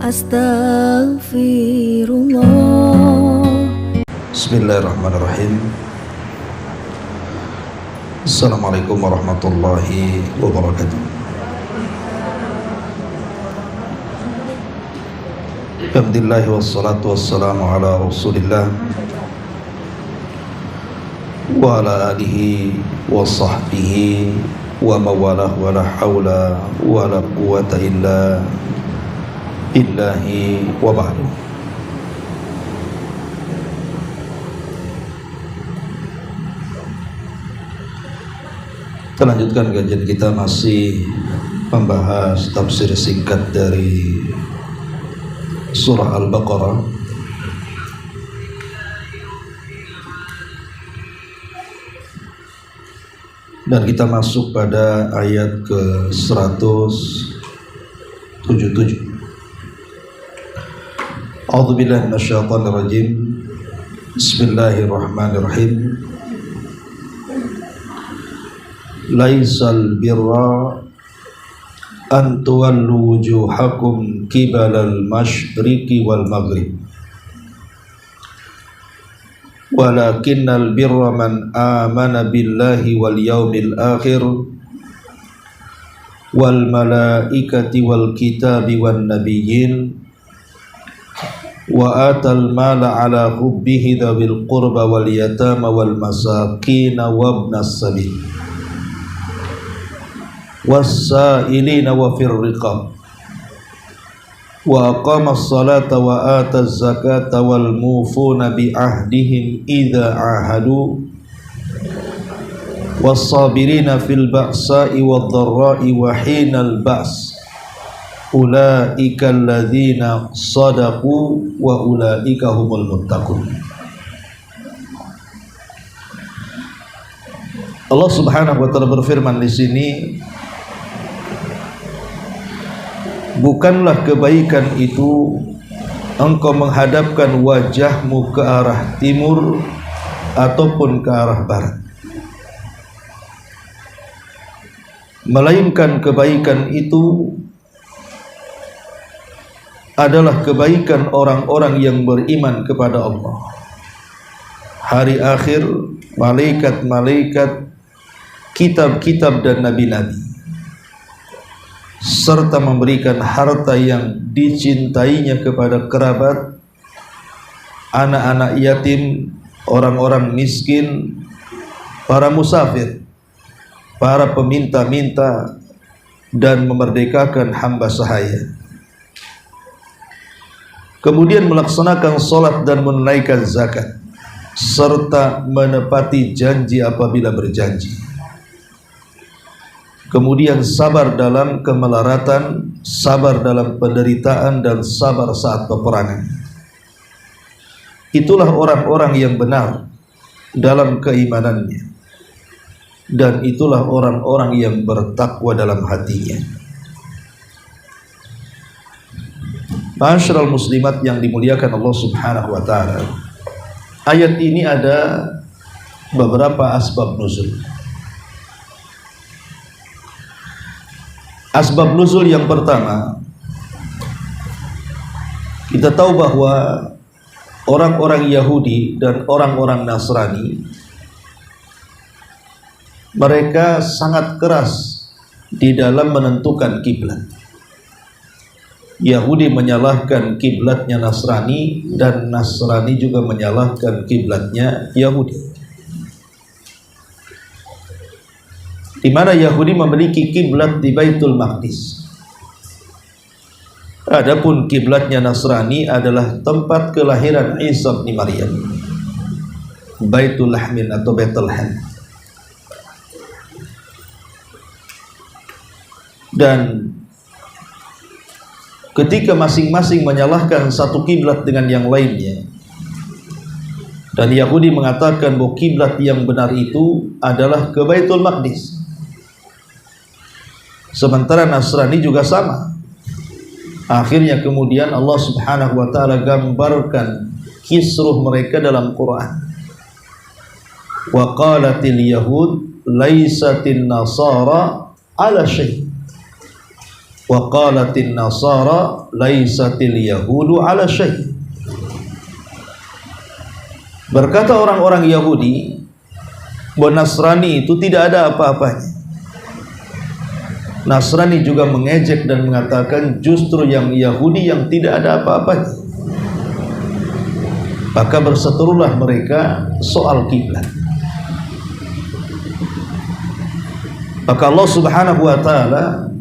Astaghfirullah. Bismillahirrahmanirrahim. Assalamualaikum warahmatullahi wabarakatuh. Alhamdulillah wassalatu wassalamu ala rasulillah wa ala alihi wa sahbihi wa mawalah wa la hawla wa la quwata illa billahi wa ba'du. Kita lanjutkan kajian kita, masih membahas tafsir singkat dari surah Al-Baqarah. Dan kita masuk pada ayat ke 177. A'udzubillahi minasyaitonir rajim. Bismillahirrahmanirrahim. Laisal birra an tuwallu wujuhakum qibalal masyriqi wal maghrib, walakinnal birra man amana billahi wal yawmil akhir wal malaikati wal kitabi wan nabiyyin wa atal mala ala hubbihi dzawil qurba wal yatama wal masakin wa ibnas sabil was-sa'ilina wa fir riqab wa aqamas salata wa ataz zakata wal mufuna bi ahdihim idza ahadu was-sabirina fil ba'sa'i wad dharra'i wa hinal ba's ulaika alladzina sadaqu wa ulaika humul muttaqun. Allah Subhanahu wa taala berfirman di sini, bukanlah kebaikan itu engkau menghadapkan wajahmu ke arah timur ataupun ke arah barat, melainkan kebaikan itu adalah kebaikan orang-orang yang beriman kepada Allah, hari akhir, malaikat-malaikat, kitab-kitab dan nabi-nabi, serta memberikan harta yang dicintainya kepada kerabat, anak-anak yatim, orang-orang miskin, para musafir, para peminta-minta, dan memerdekakan hamba sahaya. Kemudian melaksanakan salat dan menunaikan zakat, serta menepati janji apabila berjanji. Kemudian sabar dalam kemelaratan, sabar dalam penderitaan, dan sabar saat peperangan. Itulah orang-orang yang benar dalam keimanannya, dan itulah orang-orang yang bertakwa dalam hatinya. Ma'asyiral muslimat yang dimuliakan Allah Subhanahu wa taala, ayat ini ada beberapa asbab nuzul. Asbab nuzul yang pertama, kita tahu bahwa orang-orang Yahudi dan orang-orang Nasrani, mereka sangat keras di dalam menentukan kiblat. Yahudi menyalahkan kiblatnya Nasrani, dan Nasrani juga menyalahkan kiblatnya Yahudi. Di mana Yahudi memiliki kiblat di Baitul Maqdis. Adapun kiblatnya Nasrani adalah tempat kelahiran Isa bin Maryam, Baitul Lahmin atau Bethlehem. Dan ketika masing-masing menyalahkan satu kiblat dengan yang lainnya, dan Yahudi mengatakan bahwa kiblat yang benar itu adalah ke Baitul Maqdis, sementara Nasrani juga sama. Akhirnya kemudian Allah Subhanahu wa taala gambarkan kisruh mereka dalam Quran. Wa qalatil yahud laisatin nasara ala syai'. wa qalatin nasara laisatil yahudu ala syai'. Berkata orang-orang Yahudi bahwa Nasrani itu tidak ada apa-apanya. Nasrani juga mengejek dan mengatakan justru yang Yahudi yang tidak ada apa-apanya. Maka berseterulah mereka soal kiblat. Maka Allah Subhanahu wa taala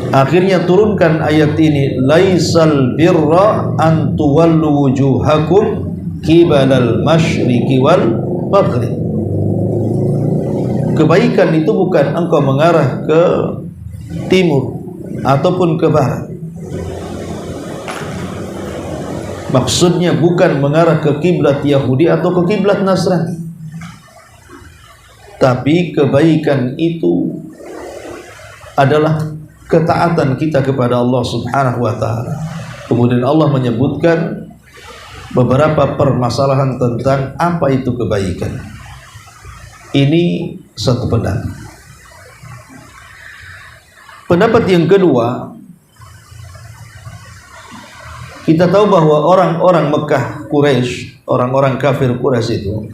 akhirnya turunkan ayat ini, laisal birra an tuwallu wujuhakum qibalal masyriqi wal maghrib. Kebaikan itu bukan engkau mengarah ke timur ataupun ke barat. Maksudnya bukan mengarah ke kiblat Yahudi atau ke kiblat Nasrani. Tapi kebaikan itu adalah ketaatan kita kepada Allah Subhanahu wa taala. Kemudian Allah menyebutkan beberapa permasalahan tentang apa itu kebaikan. Ini satu pendapat. Pendapat yang kedua, kita tahu bahwa orang-orang Mekah Quraisy, orang-orang kafir Quraisy itu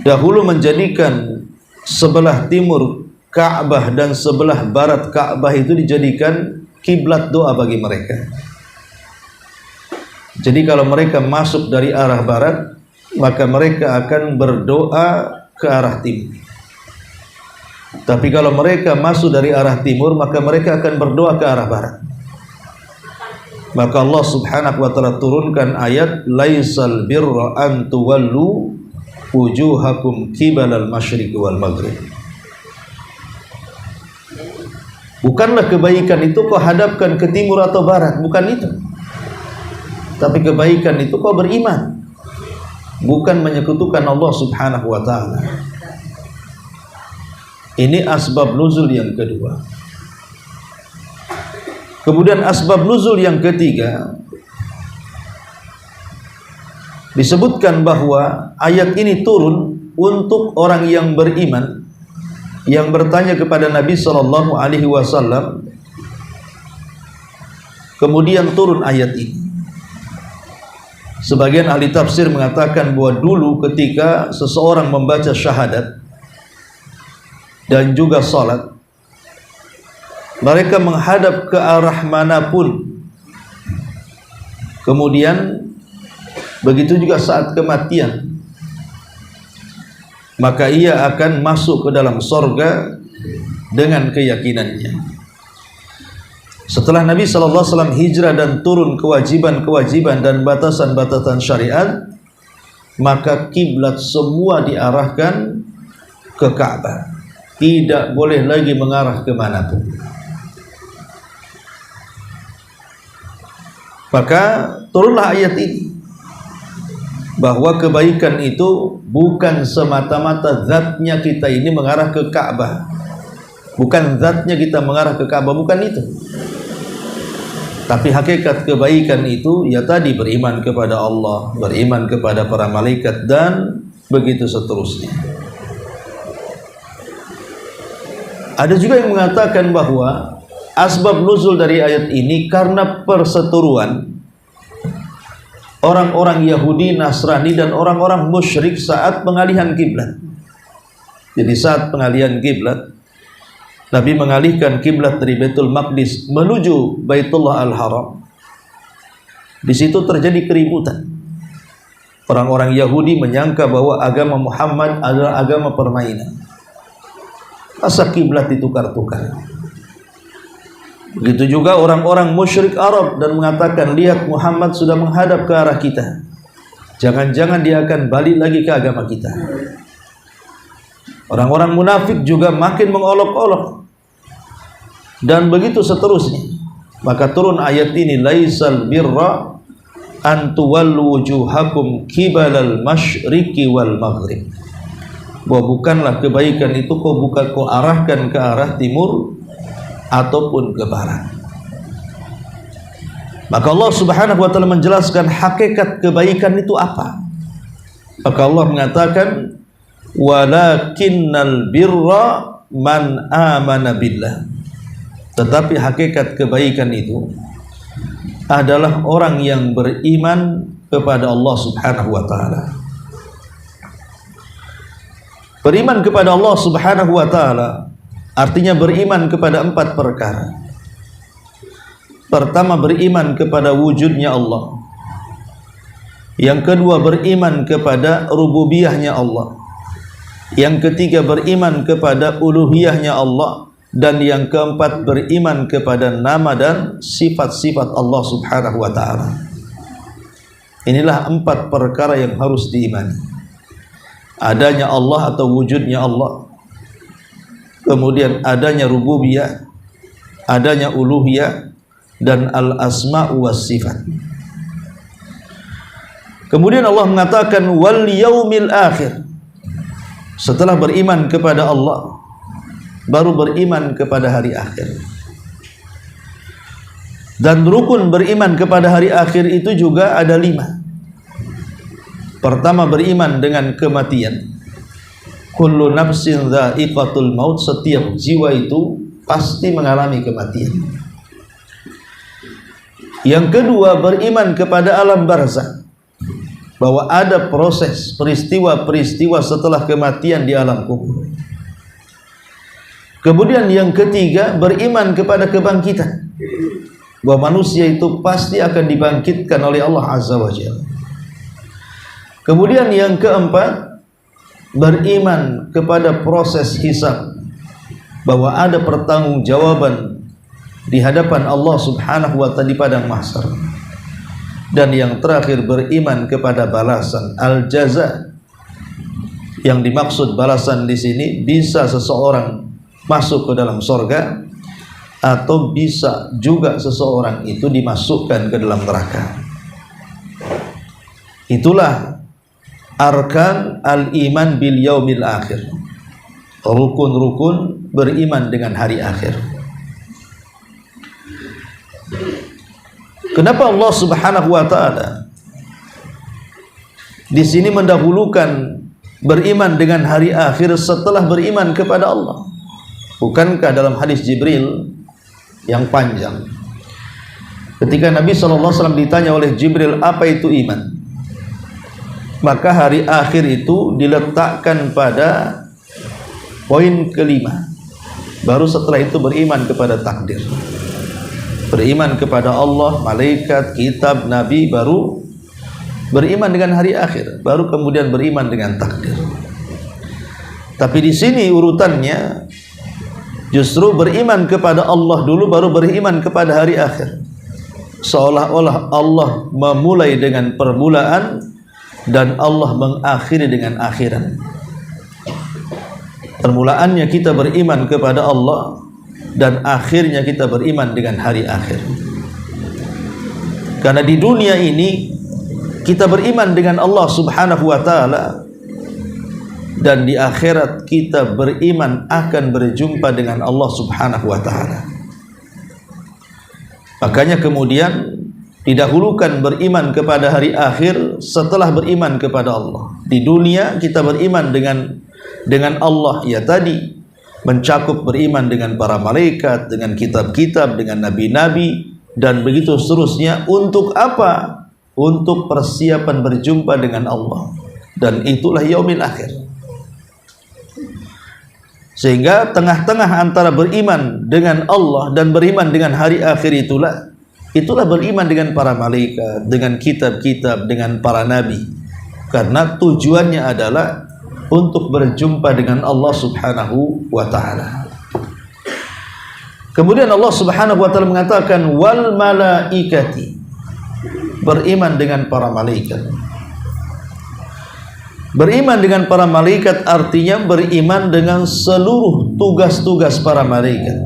dahulu menjadikan sebelah timur Ka'bah dan sebelah barat Ka'bah itu dijadikan kiblat doa bagi mereka. Jadi kalau mereka masuk dari arah barat, maka mereka akan berdoa ke arah timur. Tapi kalau mereka masuk dari arah timur, maka mereka akan berdoa ke arah barat. Maka Allah Subhanahu wa taala turunkan ayat laisal birra an tuwallu wujuhakum qibalal masyriqi wal maghrib. Bukanlah kebaikan itu kau hadapkan ke timur atau barat, bukan itu. Tapi kebaikan itu kau beriman, bukan menyekutukan Allah Subhanahu wa taala. Ini asbab nuzul yang kedua. Kemudian asbab nuzul yang ketiga, disebutkan bahwa ayat ini turun untuk orang yang beriman yang bertanya kepada Nabi sallallahu alaihi wasallam. Kemudian turun ayat ini. Sebagian ahli tafsir mengatakan bahwa dulu ketika seseorang membaca syahadat dan juga salat, mereka menghadap ke arah manapun. Kemudian begitu juga saat kematian, maka ia akan masuk ke dalam sorga dengan keyakinannya. Setelah Nabi SAW hijrah dan turun kewajiban-kewajiban dan batasan-batasan syariat, maka kiblat semua diarahkan ke Ka'bah, tidak boleh lagi mengarah kemanapun. Maka turunlah ayat ini, bahwa kebaikan itu bukan semata-mata zatnya kita ini mengarah ke Ka'bah, bukan zatnya kita mengarah ke Ka'bah, bukan itu. Tapi hakikat kebaikan itu ya tadi beriman kepada Allah, beriman kepada para malaikat dan begitu seterusnya. Ada juga yang mengatakan bahwa asbab nuzul dari ayat ini karena perseteruan orang-orang Yahudi, Nasrani dan orang-orang musyrik saat pengalihan kiblat. Jadi saat pengalihan kiblat, Nabi mengalihkan kiblat dari Baitul Maqdis menuju Baitullah Al-Haram. Di situ terjadi keributan. Orang-orang Yahudi menyangka bahwa agama Muhammad adalah agama permainan. Masa kiblat ditukar-tukar. Begitu juga orang-orang musyrik Arab dan mengatakan, lihat Muhammad sudah menghadap ke arah kita. Jangan-jangan dia akan balik lagi ke agama kita. Orang-orang munafik juga makin mengolok-olok. Dan begitu seterusnya. Maka turun ayat ini, laisal birra an tuwallu wujuhakum qibalal masyriqi wal maghrib. Bahwa bukanlah kebaikan itu kau arahkan ke arah timur ataupun ke barat. Maka Allah Subhanahu wa taala menjelaskan hakikat kebaikan itu apa. Maka Allah mengatakan walakinnal birra man amana billah. Tetapi hakikat kebaikan itu adalah orang yang beriman kepada Allah Subhanahu wa taala. Beriman kepada Allah Subhanahu wa taala artinya beriman kepada 4 perkara. Pertama, beriman kepada wujudnya Allah. Yang kedua, beriman kepada rububiyahnya Allah. Yang ketiga, beriman kepada uluhiyahnya Allah. Dan yang keempat, beriman kepada nama dan sifat-sifat Allah Subhanahu wa ta'ala. Inilah 4 perkara yang harus diimani. Adanya Allah atau wujudnya Allah, kemudian adanya rububiyah, adanya uluhiyah, dan al-asma' was sifat. Kemudian Allah mengatakan wal yaumil akhir. Setelah beriman kepada Allah, baru beriman kepada hari akhir. Dan rukun beriman kepada hari akhir itu juga ada 5. Pertama, beriman dengan kematian. Kullu nafsin dha'iqatul maut. Setiap jiwa itu pasti mengalami kematian. Yang kedua, beriman kepada alam barzakh, bahwa ada proses peristiwa-peristiwa setelah kematian di alam kubur. Kemudian yang ketiga, beriman kepada kebangkitan, bahwa manusia itu pasti akan dibangkitkan oleh Allah Azza wa Jalla. Kemudian yang keempat, beriman kepada proses hisab, bahwa ada pertanggungjawaban di hadapan Allah Subhanahu wa ta'ala di padang mahsyar. Dan yang terakhir, beriman kepada balasan al-jaza. Yang dimaksud balasan di sini, bisa seseorang masuk ke dalam surga, atau bisa juga seseorang itu dimasukkan ke dalam neraka. Itulah arkan al-iman bil yaumil akhir. Rukun-rukun beriman dengan hari akhir. Kenapa Allah Subhanahu wa ta'ala di sini mendahulukan beriman dengan hari akhir setelah beriman kepada Allah? Bukankah dalam hadis Jibril yang panjang, ketika Nabi SAW ditanya oleh Jibril apa itu iman, maka hari akhir itu diletakkan pada poin kelima. Baru setelah itu beriman kepada takdir, beriman kepada Allah, malaikat, kitab, nabi, baru beriman dengan hari akhir, baru kemudian beriman dengan takdir. Tapi di sini urutannya justru beriman kepada Allah dulu, baru beriman kepada hari akhir. Seolah-olah Allah memulai dengan permulaan dan Allah mengakhiri dengan akhiran. Permulaannya kita beriman kepada Allah, dan akhirnya kita beriman dengan hari akhir. Karena di dunia ini kita beriman dengan Allah Subhanahu wa ta'ala, dan di akhirat kita beriman akan berjumpa dengan Allah Subhanahu wa ta'ala. Makanya kemudian didahulukan beriman kepada hari akhir setelah beriman kepada Allah. Di dunia kita beriman dengan Allah, ya tadi mencakup beriman dengan para malaikat, dengan kitab-kitab, dengan nabi-nabi, dan begitu seterusnya. Untuk apa? Untuk persiapan berjumpa dengan Allah. Dan itulah yaumil akhir. Sehingga tengah-tengah antara beriman dengan Allah dan beriman dengan hari akhir itulah beriman dengan para malaikat, dengan kitab-kitab, dengan para nabi. Karena tujuannya adalah untuk berjumpa dengan Allah Subhanahu wa ta'ala. Kemudian Allah Subhanahu wa ta'ala mengatakan wal malaikati, beriman dengan para malaikat. Beriman dengan para malaikat artinya beriman dengan seluruh tugas-tugas para malaikat,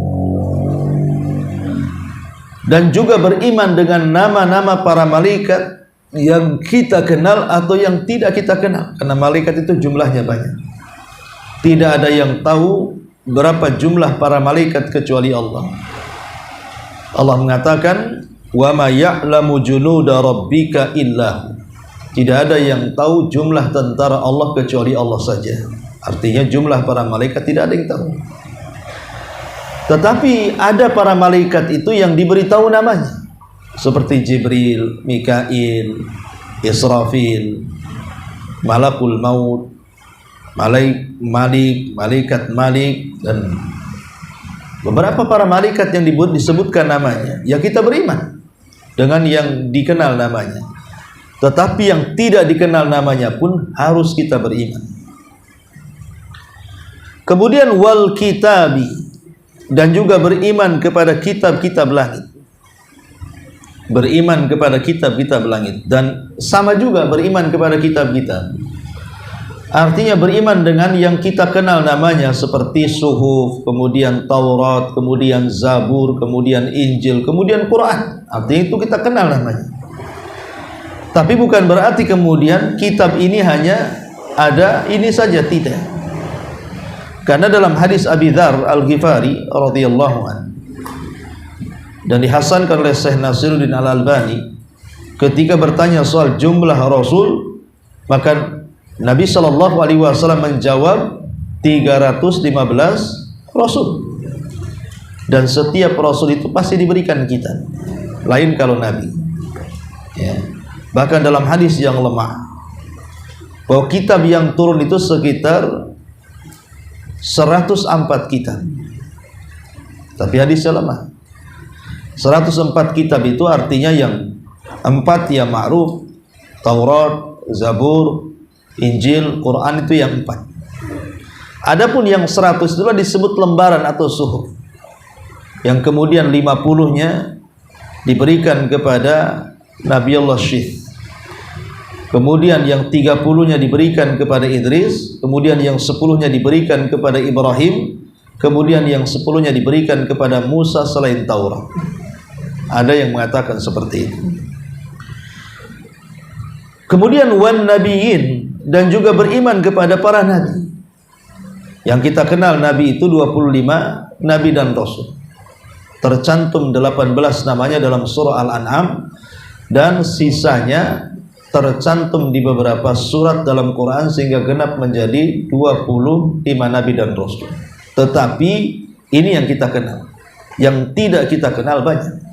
dan juga beriman dengan nama-nama para malaikat yang kita kenal atau yang tidak kita kenal. Karena malaikat itu jumlahnya banyak. Tidak ada yang tahu berapa jumlah para malaikat kecuali Allah. Allah mengatakan wa ma ya'lamu junuda rabbika illa. Tidak ada yang tahu jumlah tentara Allah kecuali Allah saja. Artinya jumlah para malaikat tidak ada yang tahu. Tetapi ada para malaikat itu yang diberitahu namanya, seperti Jibril, Mikail, Israfil, Malakul Maut, Malaikat Malik, dan beberapa para malaikat yang disebutkan namanya. Ya, kita beriman dengan yang dikenal namanya. Tetapi yang tidak dikenal namanya pun harus kita beriman. Kemudian wal kitabi, dan juga beriman kepada kitab-kitab langit. Beriman kepada kitab-kitab langit, dan sama juga beriman kepada kitab-kitab. Artinya beriman dengan yang kita kenal namanya, seperti Suhuf, kemudian Taurat, kemudian Zabur, kemudian Injil, kemudian Quran. Artinya itu kita kenal namanya. Tapi bukan berarti kemudian kitab ini hanya ada ini saja, tidak. Karena dalam hadis Abi Dzar Al-Ghifari radhiyallahu anhu, dan dihasankan oleh Syekh Nasiruddin Al-Albani, ketika bertanya soal jumlah Rasul, maka Nabi sallallahu alaihi wasallam menjawab 315 Rasul. Dan setiap Rasul itu pasti diberikan kitab, lain kalau Nabi. Ya. Bahkan dalam hadis yang lemah, bahwa kitab yang turun itu sekitar 104 kitab. Tapi hadisnya lemah. 104 kitab itu artinya yang 4 yang ma'ruf, Taurat, Zabur, Injil, Quran, itu yang 4. Adapun yang 100 itulah disebut lembaran atau suhuf, yang kemudian 50-nya diberikan kepada Nabi Allah Syith, kemudian yang 30-nya diberikan kepada Idris, kemudian yang 10-nya diberikan kepada Ibrahim, kemudian yang 10-nya diberikan kepada Musa selain Taurat. Ada yang mengatakan seperti itu. Kemudian wan nabiyyin, dan juga beriman kepada para nabi. Yang kita kenal nabi itu 25 nabi dan rasul. Tercantum 18 namanya dalam surah Al-An'am, dan sisanya tercantum di beberapa surat dalam Quran, sehingga genap menjadi 25 nabi dan rasul. Tetapi ini yang kita kenal. Yang tidak kita kenal banyak.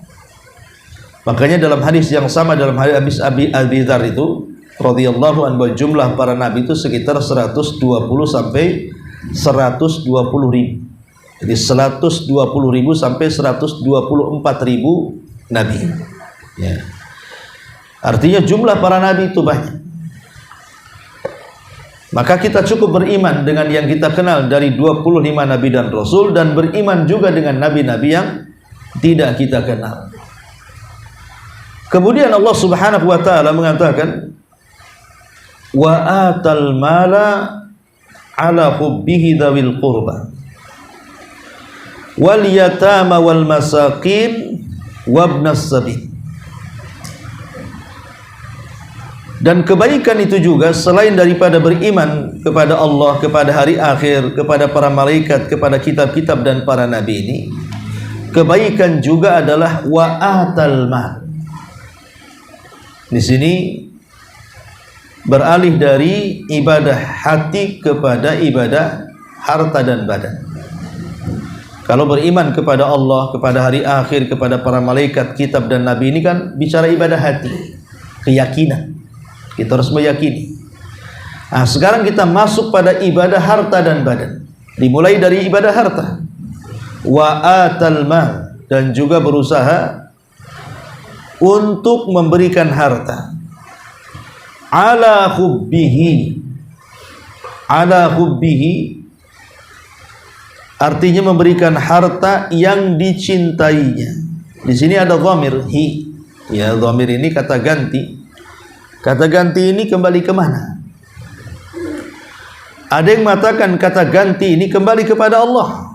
Makanya dalam hadis yang sama, dalam hadis Abi Dzar itu radhiyallahu anhu, jumlah para nabi itu sekitar 120 sampai 120 ribu. Jadi 120 ribu sampai 124 ribu nabi. Ya. Artinya jumlah para nabi itu banyak. Maka kita cukup beriman dengan yang kita kenal dari 25 nabi dan rasul, dan beriman juga dengan nabi-nabi yang tidak kita kenal. Kemudian Allah Subhanahu wa taala mengatakan, wa atal mala ala hubbihi dzawil qurba wal yatama wal masakin wabnas sabil. Dan kebaikan itu juga selain daripada beriman kepada Allah, kepada hari akhir, kepada para malaikat, kepada kitab-kitab dan para nabi ini, kebaikan juga adalah wa atal mal. Di sini beralih dari ibadah hati kepada ibadah harta dan badan. Kalau beriman kepada Allah, kepada hari akhir, kepada para malaikat, kitab dan nabi, ini kan bicara ibadah hati, keyakinan. Kita harus meyakini. Nah, sekarang kita masuk pada ibadah harta dan badan. Dimulai dari ibadah harta. Wa atal mal, dan juga berusaha untuk memberikan harta. Ala hubbihi. Ala hubbihi artinya memberikan harta yang dicintainya. Di sini ada dhamir hi. Ya, dhamir ini kata ganti. Kata ganti ini kembali kemana? Ada yang mengatakan kata ganti ini kembali kepada Allah.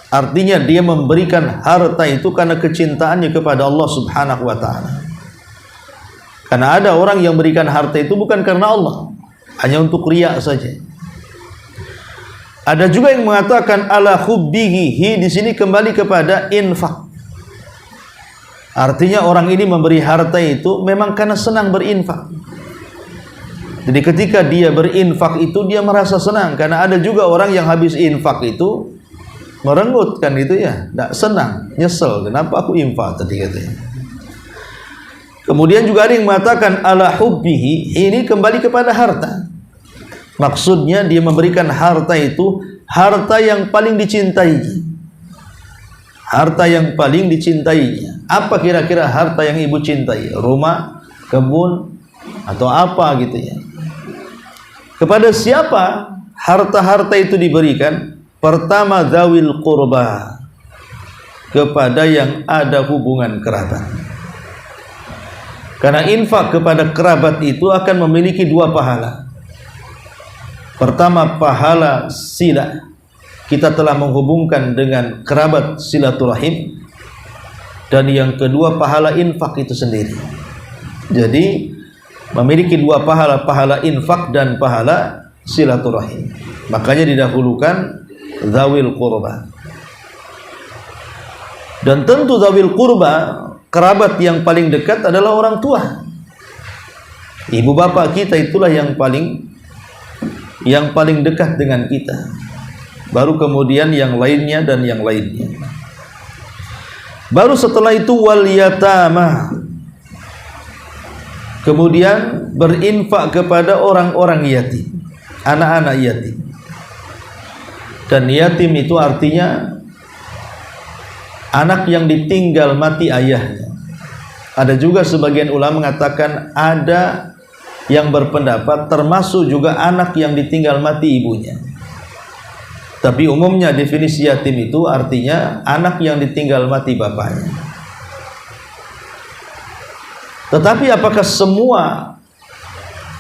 Artinya dia memberikan harta itu karena kecintaannya kepada Allah Subhanahu wa ta'ala. Karena ada orang yang berikan harta itu bukan karena Allah, hanya untuk riya saja. Ada juga yang mengatakan ala hubbihi, di sini kembali kepada infak. Artinya orang ini memberi harta itu memang karena senang berinfak. Jadi ketika dia berinfak itu dia merasa senang. Karena ada juga orang yang habis infak itu merenggut kan itu ya, tidak senang, nyesel, kenapa aku infak tadi katanya. Kemudian juga ada yang mengatakan ala hubbihi, ini kembali kepada harta. Maksudnya dia memberikan harta itu harta yang paling dicintai. Harta yang paling dicintainya. Apa kira-kira harta yang ibu cintai? Rumah, kebun, atau apa gitu ya. Kepada siapa harta-harta itu diberikan? Pertama, dzawil qurba, kepada yang ada hubungan kerabat. Karena infak kepada kerabat itu akan memiliki dua pahala. Pertama, pahala sila, kita telah menghubungkan dengan kerabat silaturahim. Dan yang kedua, pahala infak itu sendiri. Jadi memiliki dua pahala, pahala infak dan pahala silaturahim. Makanya didahulukan dzawil qurba. Dan tentu dzawil qurba, kerabat yang paling dekat adalah orang tua. Ibu bapak kita itulah yang paling dekat dengan kita. Baru kemudian yang lainnya dan yang lainnya. Baru setelah itu wal yatama. Kemudian berinfak kepada orang-orang yatim, anak-anak yatim. Dan yatim itu artinya anak yang ditinggal mati ayahnya. Ada juga sebagian ulama mengatakan, ada yang berpendapat termasuk juga anak yang ditinggal mati ibunya. Tapi umumnya definisi yatim itu artinya anak yang ditinggal mati bapaknya. Tetapi apakah semua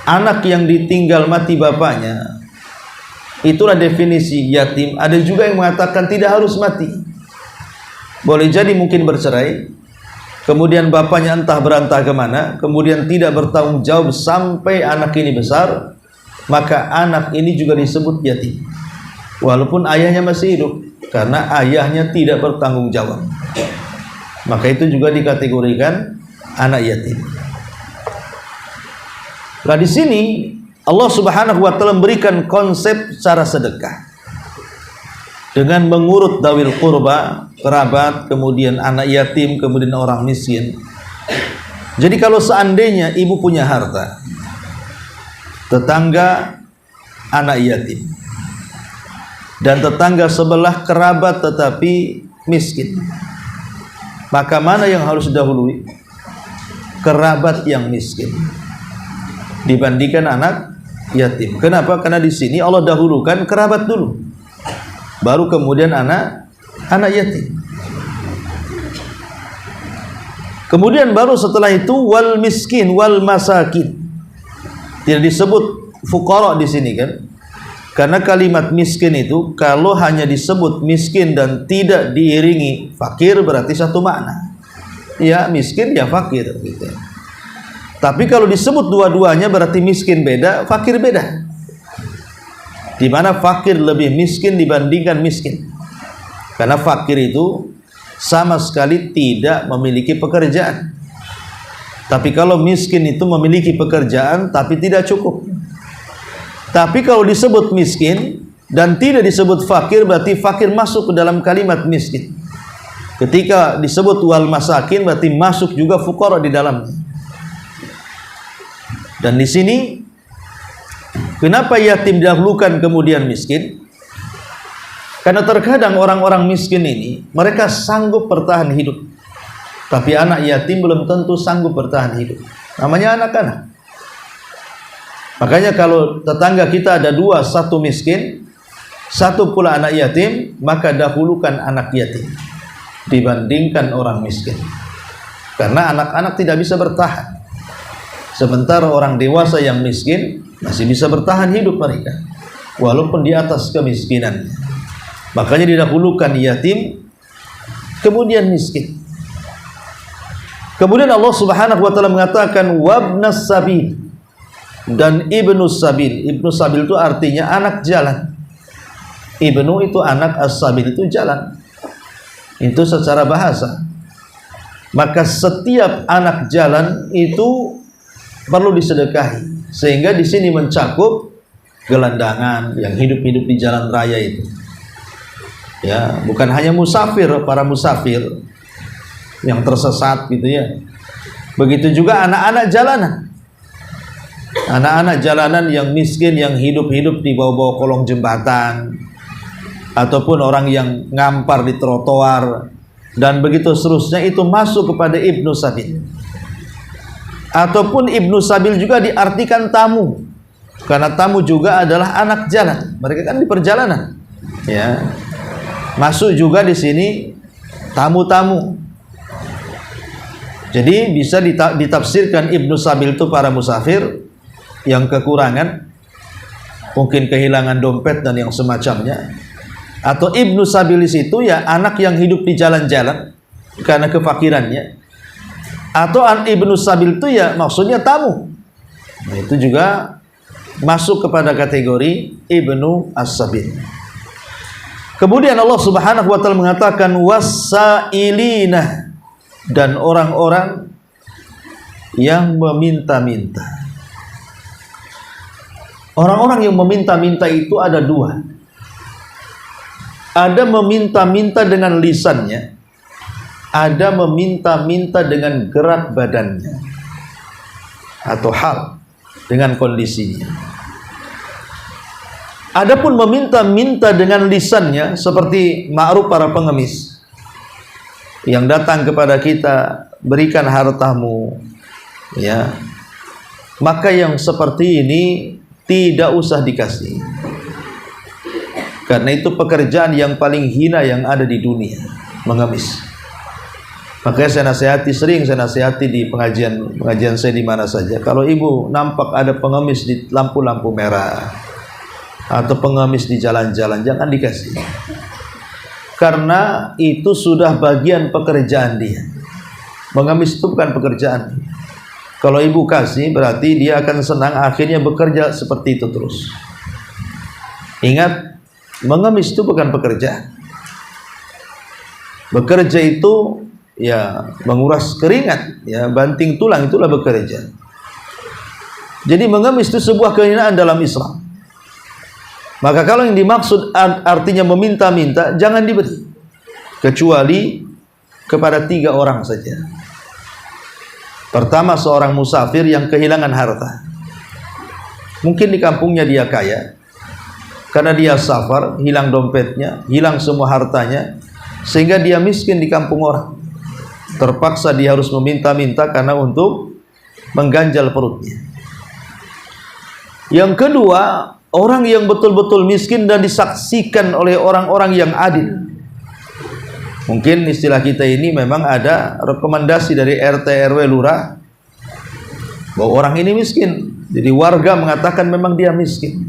anak yang ditinggal mati bapaknya itulah definisi yatim? Ada juga yang mengatakan tidak harus mati. Boleh jadi mungkin bercerai, kemudian bapaknya entah berantah kemana, kemudian tidak bertanggung jawab sampai anak ini besar, maka anak ini juga disebut yatim. Walaupun ayahnya masih hidup, karena ayahnya tidak bertanggung jawab, maka itu juga dikategorikan anak yatim. Nah di sini Allah Subhanahu wa taala memberikan konsep cara sedekah dengan mengurut dzawil qurba, kerabat, kemudian anak yatim, kemudian orang miskin. Jadi kalau seandainya ibu punya harta, tetangga anak yatim, dan tetangga sebelah kerabat tetapi miskin, maka mana yang harus didahului? Kerabat yang miskin dibandingkan anak yatim. Kenapa? Karena di sini Allah dahulukan kerabat dulu, baru kemudian anak yatim. Kemudian baru setelah itu wal miskin wal masakin. Tidak disebut fuqara di sini kan? Karena kalimat miskin itu kalau hanya disebut miskin dan tidak diiringi fakir berarti satu makna. Ya miskin ya fakir gitu. Tapi kalau disebut dua-duanya berarti miskin beda, fakir beda. Di mana fakir lebih miskin dibandingkan miskin. Karena fakir itu sama sekali tidak memiliki pekerjaan. Tapi kalau miskin itu memiliki pekerjaan tapi tidak cukup. Tapi kalau disebut miskin dan tidak disebut fakir, berarti fakir masuk ke dalam kalimat miskin. Ketika disebut wal masakin, berarti masuk juga fuqara di dalamnya. Dan di sini kenapa yatim didahulukan kemudian miskin? Karena terkadang orang-orang miskin ini mereka sanggup bertahan hidup, tapi anak yatim belum tentu sanggup bertahan hidup. Namanya anak-anak. Makanya kalau tetangga kita ada dua, satu miskin, satu pula anak yatim, maka dahulukan anak yatim dibandingkan orang miskin. Karena anak-anak tidak bisa bertahan. Sementara orang dewasa yang miskin masih bisa bertahan hidup mereka, walaupun di atas kemiskinan. Makanya didahulukan yatim, kemudian miskin. Kemudian Allah Subhanahu wa taala mengatakan wabnas sabil dan ibnu sabil. Ibnu sabil itu artinya anak jalan. Ibnu itu anak, as-sabil itu jalan. Itu secara bahasa. Maka setiap anak jalan itu perlu disedekahi. Sehingga di sini mencakup gelandangan yang hidup-hidup di jalan raya itu. Ya, bukan hanya musafir, para musafir yang tersesat gitu ya. Begitu juga anak-anak jalanan. Anak-anak jalanan yang miskin, yang hidup-hidup di bawah-bawah kolong jembatan, ataupun orang yang ngampar di trotoar, dan begitu seterusnya, itu masuk kepada Ibnu Sabil. Ataupun Ibnu Sabil juga diartikan tamu, karena tamu juga adalah anak jalan. Mereka kan di perjalanan, ya. Masuk juga di sini tamu-tamu. Jadi bisa ditafsirkan Ibnu Sabil itu para musafir yang kekurangan, mungkin kehilangan dompet dan yang semacamnya. Atau Ibnu Sabilis itu ya anak yang hidup di jalan-jalan karena kefakirannya. Atau Ibnu Sabil itu ya maksudnya tamu. Nah, itu juga masuk kepada kategori Ibnu As-Sabil. Kemudian Allah Subhanahu wa taala mengatakan wasailina, dan orang-orang yang meminta-minta. Orang-orang yang meminta-minta itu ada dua. Ada meminta-minta dengan lisannya, ada meminta-minta dengan gerak badannya atau hal dengan kondisinya. Adapun meminta-minta dengan lisannya seperti ma'ruf para pengemis yang datang kepada kita, berikan hartamu, ya, maka yang seperti ini tidak usah dikasih, karena itu pekerjaan yang paling hina yang ada di dunia, mengemis. Makanya saya nasihati, sering saya nasihati di pengajian saya di mana saja, kalau ibu nampak ada pengemis di lampu-lampu merah atau pengemis di jalan-jalan, jangan dikasih, karena itu sudah bagian pekerjaan dia. Mengemis itu bukan pekerjaan. Kalau ibu kasih berarti dia akan senang, akhirnya bekerja seperti itu terus. Ingat, mengemis itu bukan pekerjaan. Bekerja itu ya menguras keringat, ya banting tulang, itulah bekerja. Jadi mengemis itu sebuah kehinaan dalam Islam. Maka kalau yang dimaksud artinya meminta-minta, jangan diberi, kecuali kepada 3 orang saja. Pertama, seorang musafir yang kehilangan harta. Mungkin di kampungnya dia kaya, karena dia safar, hilang dompetnya, hilang semua hartanya, sehingga dia miskin di kampung orang. Terpaksa dia harus meminta-minta karena untuk mengganjal perutnya. Yang kedua, orang yang betul-betul miskin dan disaksikan oleh orang-orang yang adil. Mungkin istilah kita ini memang ada rekomendasi dari RT RW lurah bahwa orang ini miskin. Jadi warga mengatakan memang dia miskin.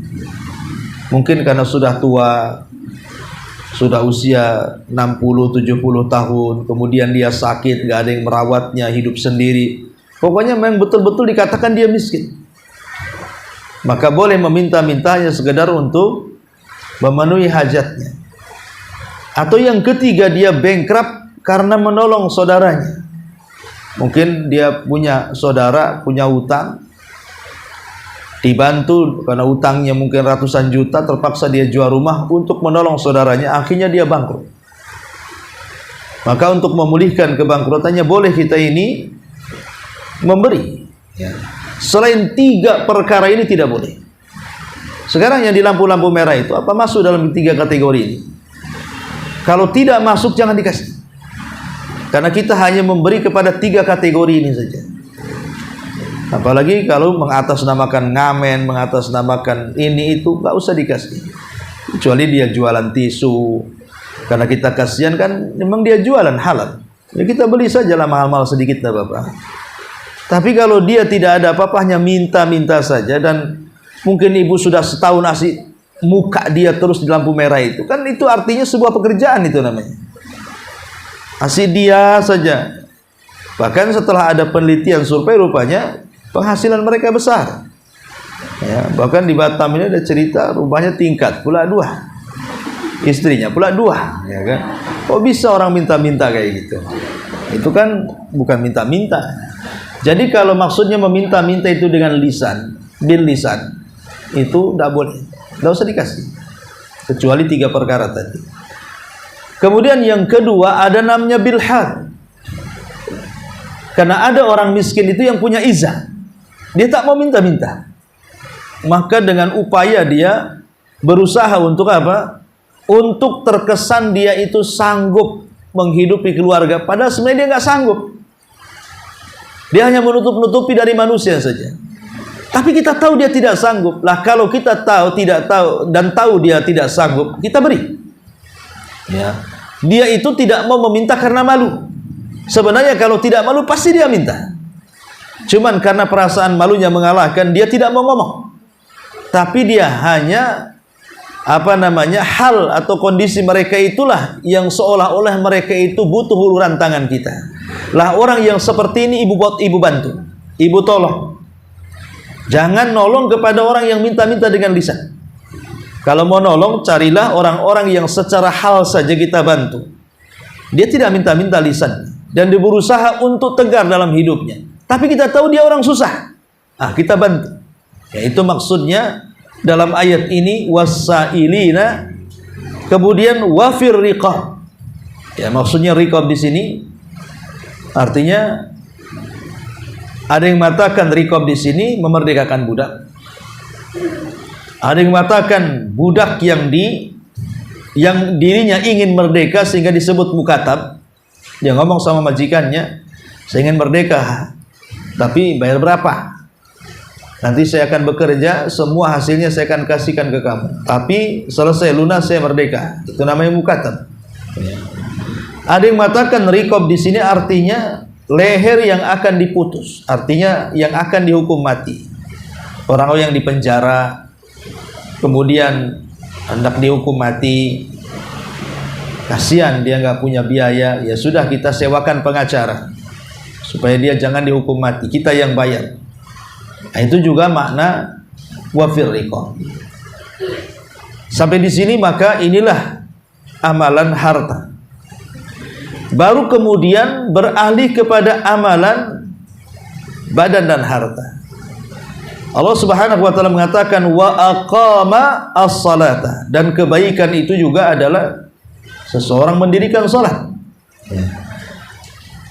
Mungkin karena sudah tua, sudah usia 60-70 tahun, kemudian dia sakit, gak ada yang merawatnya, hidup sendiri. Pokoknya memang betul-betul dikatakan dia miskin. Maka boleh meminta-mintanya sekedar untuk memenuhi hajatnya. Atau yang ketiga, dia bankrupt karena menolong saudaranya. Mungkin dia punya saudara, punya utang, dibantu karena utangnya mungkin ratusan juta, terpaksa dia jual rumah untuk menolong saudaranya, akhirnya dia bangkrut. Maka untuk memulihkan kebangkrutannya, boleh kita ini memberi, ya. Selain 3 perkara ini tidak boleh. Sekarang yang di lampu-lampu merah itu apa masuk dalam 3 kategori ini? Kalau tidak masuk, jangan dikasih, karena kita hanya memberi kepada 3 kategori ini saja. Apalagi kalau mengatasnamakan ngamen, mengatasnamakan ini itu, gak usah dikasih. Kecuali dia jualan tisu, karena kita kasihan kan, memang dia jualan halal, ya kita beli saja lah mahal-mahal sedikit, lah Bapak. Tapi kalau dia tidak ada apa-apa, hanya minta-minta saja, dan mungkin ibu sudah setahun nasi muka dia terus di lampu merah itu, kan itu artinya sebuah pekerjaan itu namanya. Asih dia saja. Bahkan setelah ada penelitian survei, rupanya penghasilan mereka besar. Ya, bahkan di Batam ini ada cerita, rumahnya tingkat, pula 2. Istrinya pula 2, ya kan? Kok bisa orang minta-minta kayak gitu? Itu kan bukan minta-minta. Jadi kalau maksudnya meminta-minta itu dengan lisan, bil lisan, itu tidak boleh. Tidak usah dikasih, kecuali 3 perkara tadi. Kemudian yang kedua ada namanya bilhad. Karena ada orang miskin itu yang punya izah. Dia tak mau minta-minta. Maka dengan upaya dia berusaha untuk apa? Untuk terkesan dia itu sanggup menghidupi keluarga. Padahal sebenarnya dia nggak sanggup. Dia hanya menutup-nutupi dari manusia saja. Tapi kita tahu dia tidak sanggup. Lah kalau kita tahu, tidak tahu, dan tahu dia tidak sanggup, kita beri. Ya. Dia itu tidak mau meminta karena malu. Sebenarnya kalau tidak malu pasti dia minta. Cuman karena perasaan malunya mengalahkan, dia tidak mau ngomong. Tapi dia hanya hal atau kondisi mereka itulah yang seolah-olah mereka itu butuh uluran tangan kita. Lah orang yang seperti ini ibu bantu, ibu tolong. Jangan nolong kepada orang yang minta-minta dengan lisan. Kalau mau nolong, carilah orang-orang yang secara hal saja kita bantu. Dia tidak minta-minta lisan dan dia berusaha untuk tegar dalam hidupnya. Tapi kita tahu dia orang susah. Kita bantu. Yaitu maksudnya dalam ayat ini wasailina, kemudian wafir riqab. Ya, maksudnya riqab di sini artinya ada yang mengatakan riqab di sini memerdekakan budak. Ada yang mengatakan budak yang dirinya ingin merdeka sehingga disebut mukatab. Dia ngomong sama majikannya, saya ingin merdeka, tapi bayar berapa? Nanti saya akan bekerja, semua hasilnya saya akan kasihkan ke kamu. Tapi selesai lunas saya merdeka. Itu namanya mukatab. Ada yang mengatakan riqab di sini artinya leher yang akan diputus, artinya yang akan dihukum mati. Orang yang dipenjara, kemudian hendak dihukum mati, kasihan dia nggak punya biaya, ya sudah kita sewakan pengacara supaya dia jangan dihukum mati, kita yang bayar. Nah, itu juga makna wafir riqab. Sampai di sini maka inilah amalan harta. Baru kemudian beralih kepada amalan badan dan harta. Allah Subhanahu wa taala mengatakan wa aqama as-salata, dan kebaikan itu juga adalah seseorang mendirikan salat.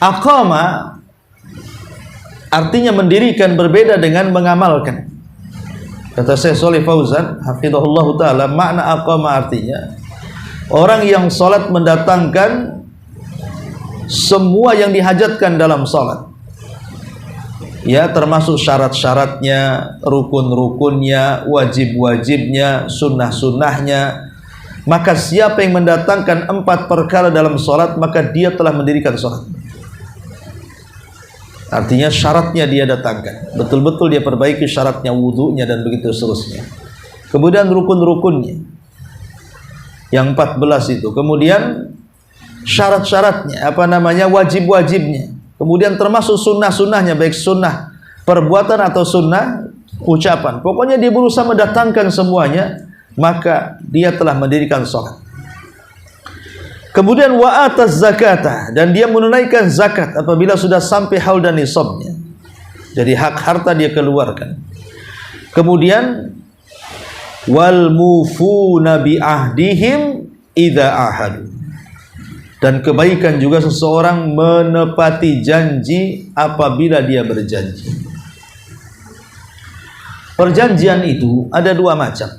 Aqama artinya mendirikan, berbeda dengan mengamalkan. Kata Syekh Shalih Fauzan hafizahullah taala, makna aqama artinya orang yang salat mendatangkan semua yang dihajatkan dalam salat. Ya, termasuk syarat-syaratnya, rukun-rukunnya, wajib-wajibnya, sunnah-sunnahnya. Maka siapa yang mendatangkan 4 perkara dalam salat, maka dia telah mendirikan salat. Artinya syaratnya dia datangkan, betul-betul dia perbaiki syaratnya, wudunya dan begitu seterusnya. Kemudian rukun-rukunnya yang 14 itu. Kemudian syarat-syaratnya, wajib-wajibnya. Kemudian termasuk sunnah-sunnahnya, baik sunnah perbuatan atau sunnah ucapan. Pokoknya dia berusaha mendatangkan semuanya, maka dia telah mendirikan salat. Kemudian wa ataz zakata, dan dia menunaikan zakat apabila sudah sampai haul dan nisabnya. Jadi hak harta dia keluarkan. Kemudian wal mufuna bi ahdihim idza ahadu. Dan kebaikan juga seseorang menepati janji apabila dia berjanji. Perjanjian itu ada 2 macam.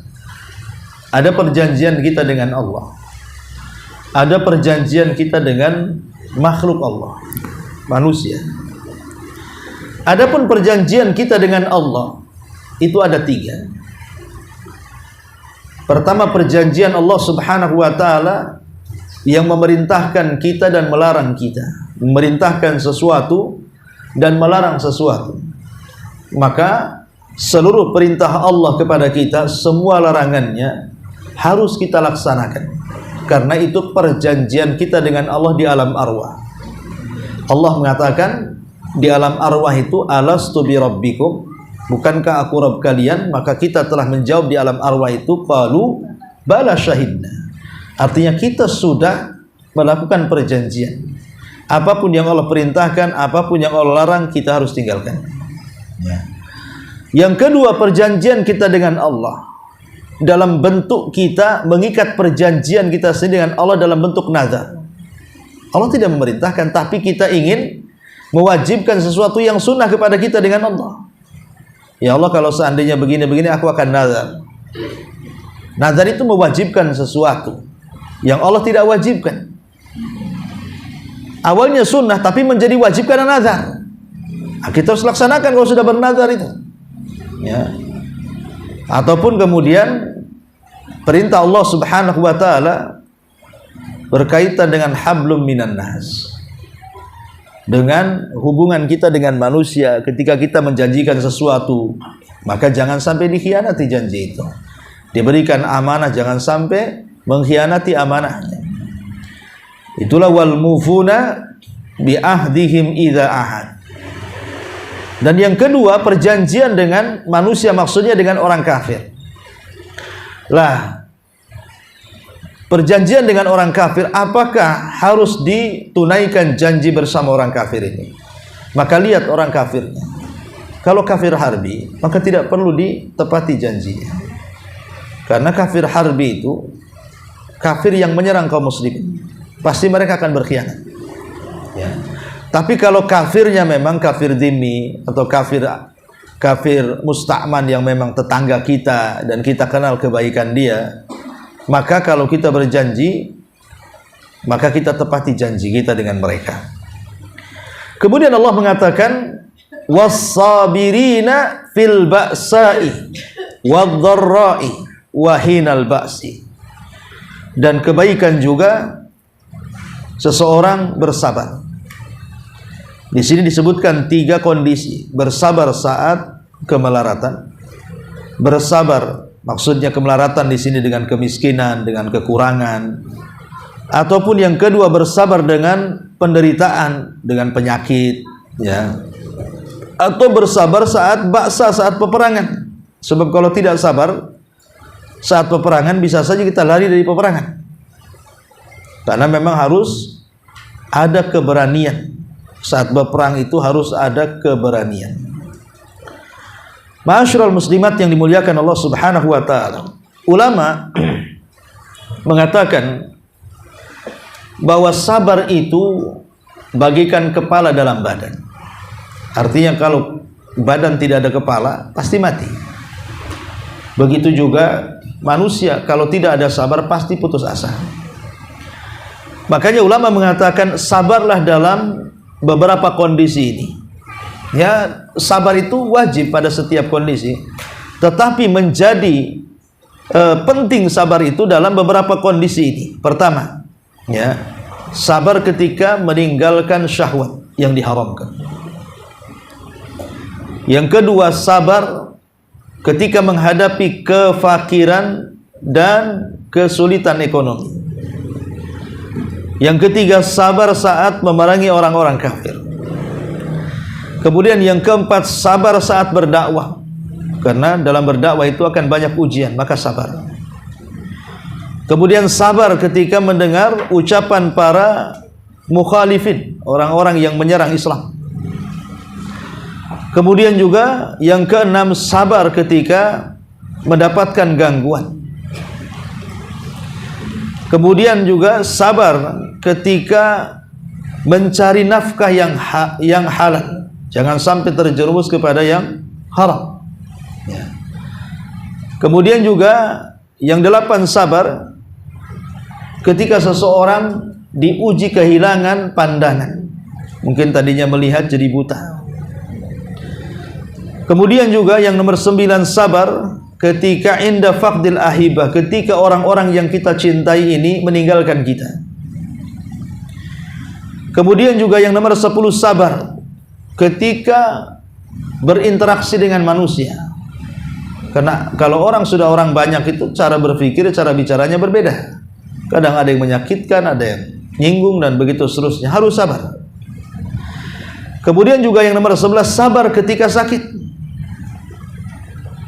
Ada perjanjian kita dengan Allah, ada perjanjian kita dengan makhluk Allah, manusia. Adapun perjanjian kita dengan Allah itu ada 3. Pertama, perjanjian Allah Subhanahu wa taala yang memerintahkan kita dan melarang kita, memerintahkan sesuatu dan melarang sesuatu. Maka seluruh perintah Allah kepada kita, semua larangannya harus kita laksanakan. Karena itu perjanjian kita dengan Allah di alam arwah. Allah mengatakan di alam arwah itu, alastu bi rabbikum, bukankah aku Rabb kalian? Maka kita telah menjawab di alam arwah itu, qalu bala syahidna. Artinya kita sudah melakukan perjanjian. Apapun yang Allah perintahkan, apapun yang Allah larang, kita harus tinggalkan. Yang kedua, perjanjian kita dengan Allah dalam bentuk kita mengikat perjanjian kita sendiri dengan Allah dalam bentuk nazar. Allah tidak memerintahkan, tapi kita ingin mewajibkan sesuatu yang sunnah kepada kita dengan Allah. Ya Allah, kalau seandainya begini-begini aku akan nazar. Nazar itu mewajibkan sesuatu yang Allah tidak wajibkan. Awalnya sunnah tapi menjadi wajib karena nazar. Nah, kita harus laksanakan kalau sudah bernazar itu. Ya. Ataupun kemudian perintah Allah Subhanahu wa taala berkaitan dengan hablum minan nas. Dengan hubungan kita dengan manusia, ketika kita menjanjikan sesuatu, maka jangan sampai dikhianati janji itu. Diberikan amanah, jangan sampai mengkhianati amanahnya. Itulah wal mufuna bi ahdihim idza ahad. Dan yang kedua, perjanjian dengan manusia, maksudnya dengan orang kafir. Lah, perjanjian dengan orang kafir, apakah harus ditunaikan janji bersama orang kafir ini? Maka lihat orang kafirnya. Kalau kafir harbi, maka tidak perlu ditepati janjinya. Karena kafir harbi itu kafir yang menyerang kaum muslimin, pasti mereka akan berkhianat. Ya. Tapi kalau kafirnya memang kafir dhimmi atau kafir musta'man yang memang tetangga kita dan kita kenal kebaikan dia, maka kalau kita berjanji, maka kita tepati janji kita dengan mereka. Kemudian Allah mengatakan was-sabirina fil ba'sa'i wadh-dharra'i wa hinal ba'si. Dan kebaikan juga seseorang bersabar. Di sini disebutkan 3 kondisi: bersabar saat kemelaratan. Bersabar maksudnya kemelaratan di sini dengan kemiskinan, dengan kekurangan. Ataupun yang kedua, bersabar dengan penderitaan, dengan penyakit, ya. Atau bersabar saat ba'sa, saat peperangan. Sebab kalau tidak sabar saat peperangan, bisa saja kita lari dari peperangan. Karena memang harus ada keberanian. Saat berperang itu harus ada keberanian. Ma'asyiral muslimat yang dimuliakan Allah Subhanahu wa taala. Ulama mengatakan bahwa sabar itu bagikan kepala dalam badan. Artinya kalau badan tidak ada kepala, pasti mati. Begitu juga manusia, kalau tidak ada sabar pasti putus asa. Makanya ulama mengatakan sabarlah dalam beberapa kondisi ini. Ya, sabar itu wajib pada setiap kondisi, tetapi menjadi penting sabar itu dalam beberapa kondisi ini. Pertama, ya, sabar ketika meninggalkan syahwat yang diharamkan. Yang kedua, sabar ketika menghadapi kefakiran dan kesulitan ekonomi. Yang ketiga, sabar saat memerangi orang-orang kafir. Kemudian yang keempat, sabar saat berdakwah. Karena dalam berdakwah itu akan banyak ujian, maka sabar. Kemudian sabar ketika mendengar ucapan para mukhalifin, orang-orang yang menyerang Islam. Kemudian juga yang keenam, sabar ketika mendapatkan gangguan. Kemudian juga sabar ketika mencari nafkah yang halal. Jangan sampai terjerumus kepada yang haram. Ya. Kemudian juga yang 8, sabar ketika seseorang diuji kehilangan pandangan. Mungkin tadinya melihat jadi buta. Kemudian juga yang nomor 9, sabar ketika inda faqdil ahibah, ketika orang-orang yang kita cintai ini meninggalkan kita. Kemudian juga yang nomor 10, sabar ketika berinteraksi dengan manusia. Karena kalau orang sudah orang banyak itu cara berpikir, cara bicaranya berbeda. Kadang ada yang menyakitkan, ada yang nyinggung dan begitu seterusnya. Harus sabar. Kemudian juga yang nomor 11, sabar ketika sakit.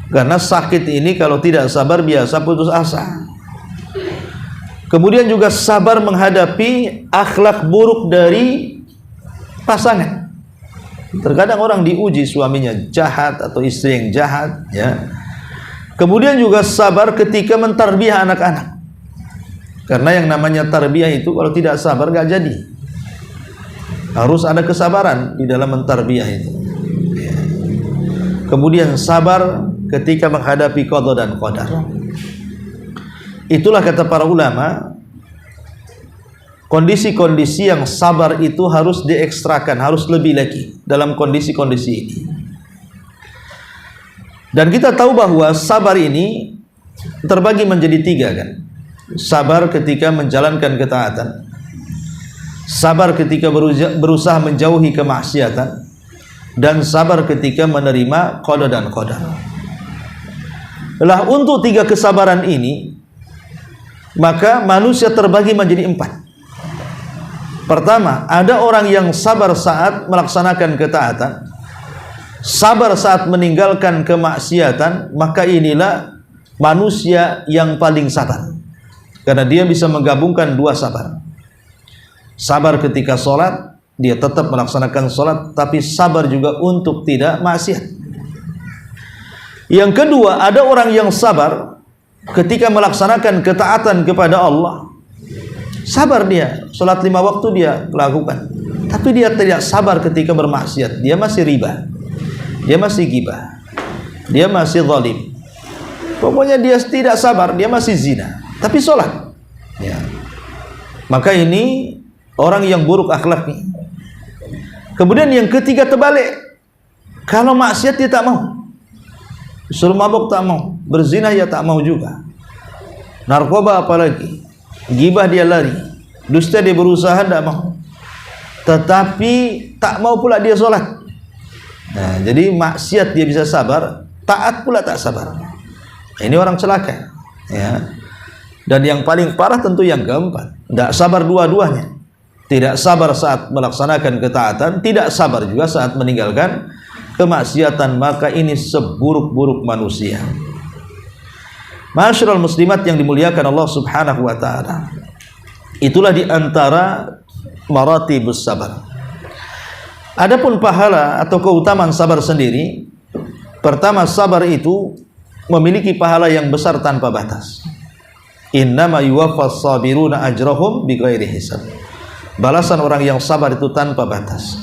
Karena sakit ini kalau tidak sabar biasa putus asa. Kemudian juga sabar menghadapi akhlak buruk dari pasangan. Terkadang orang diuji suaminya jahat atau istri yang jahat, ya. Kemudian juga sabar ketika mentarbiyah anak-anak. Karena yang namanya tarbiyah itu kalau tidak sabar gak jadi. Harus ada kesabaran di dalam mentarbiyah itu. Kemudian sabar ketika menghadapi qada dan qadar. Itulah kata para ulama, kondisi-kondisi yang sabar itu harus diekstrakan, harus lebih lagi dalam kondisi-kondisi ini. Dan kita tahu bahwa sabar ini terbagi menjadi tiga kan. Sabar ketika menjalankan ketaatan, sabar ketika berusaha menjauhi kemaksiatan, dan sabar ketika menerima qada dan qadar. Lah untuk tiga kesabaran ini, maka manusia terbagi menjadi empat. Pertama, ada orang yang sabar saat melaksanakan ketaatan, sabar saat meninggalkan kemaksiatan, maka inilah manusia yang paling sabar. Karena dia bisa menggabungkan dua sabar. Sabar ketika sholat, dia tetap melaksanakan sholat, tapi sabar juga untuk tidak maksiat. Yang kedua, ada orang yang sabar ketika melaksanakan ketaatan kepada Allah. Sabar dia, sholat 5 waktu dia lakukan, tapi dia tidak sabar ketika bermaksiat. Dia masih riba, dia masih gibah, dia masih zalim. Pokoknya dia tidak sabar, dia masih zina, tapi sholat ya. Maka ini orang yang buruk akhlaknya. Kemudian yang ketiga terbalik, kalau maksiat dia tak mau, suruh mabuk tak mau, berzina ya tak mau juga, narkoba apalagi, gibah dia lari, dusta dia berusaha tak mau, tetapi tak mau pula dia sholat. Nah, jadi maksiat dia bisa sabar, taat pula tak sabar. Ini orang celaka ya. Dan yang paling parah tentu yang keempat, tidak sabar dua-duanya. Tidak sabar saat melaksanakan ketaatan, tidak sabar juga saat meninggalkan kemaksiatan. Maka ini seburuk-buruk manusia. Ma'asyiral muslimat yang dimuliakan Allah Subhanahu wa taala. Itulah di antara maratibus sabar. Adapun pahala atau keutamaan sabar sendiri, pertama, sabar itu memiliki pahala yang besar tanpa batas. Innama yuwaffas sabiruna ajrahum bighairi hisab. Balasan orang yang sabar itu tanpa batas.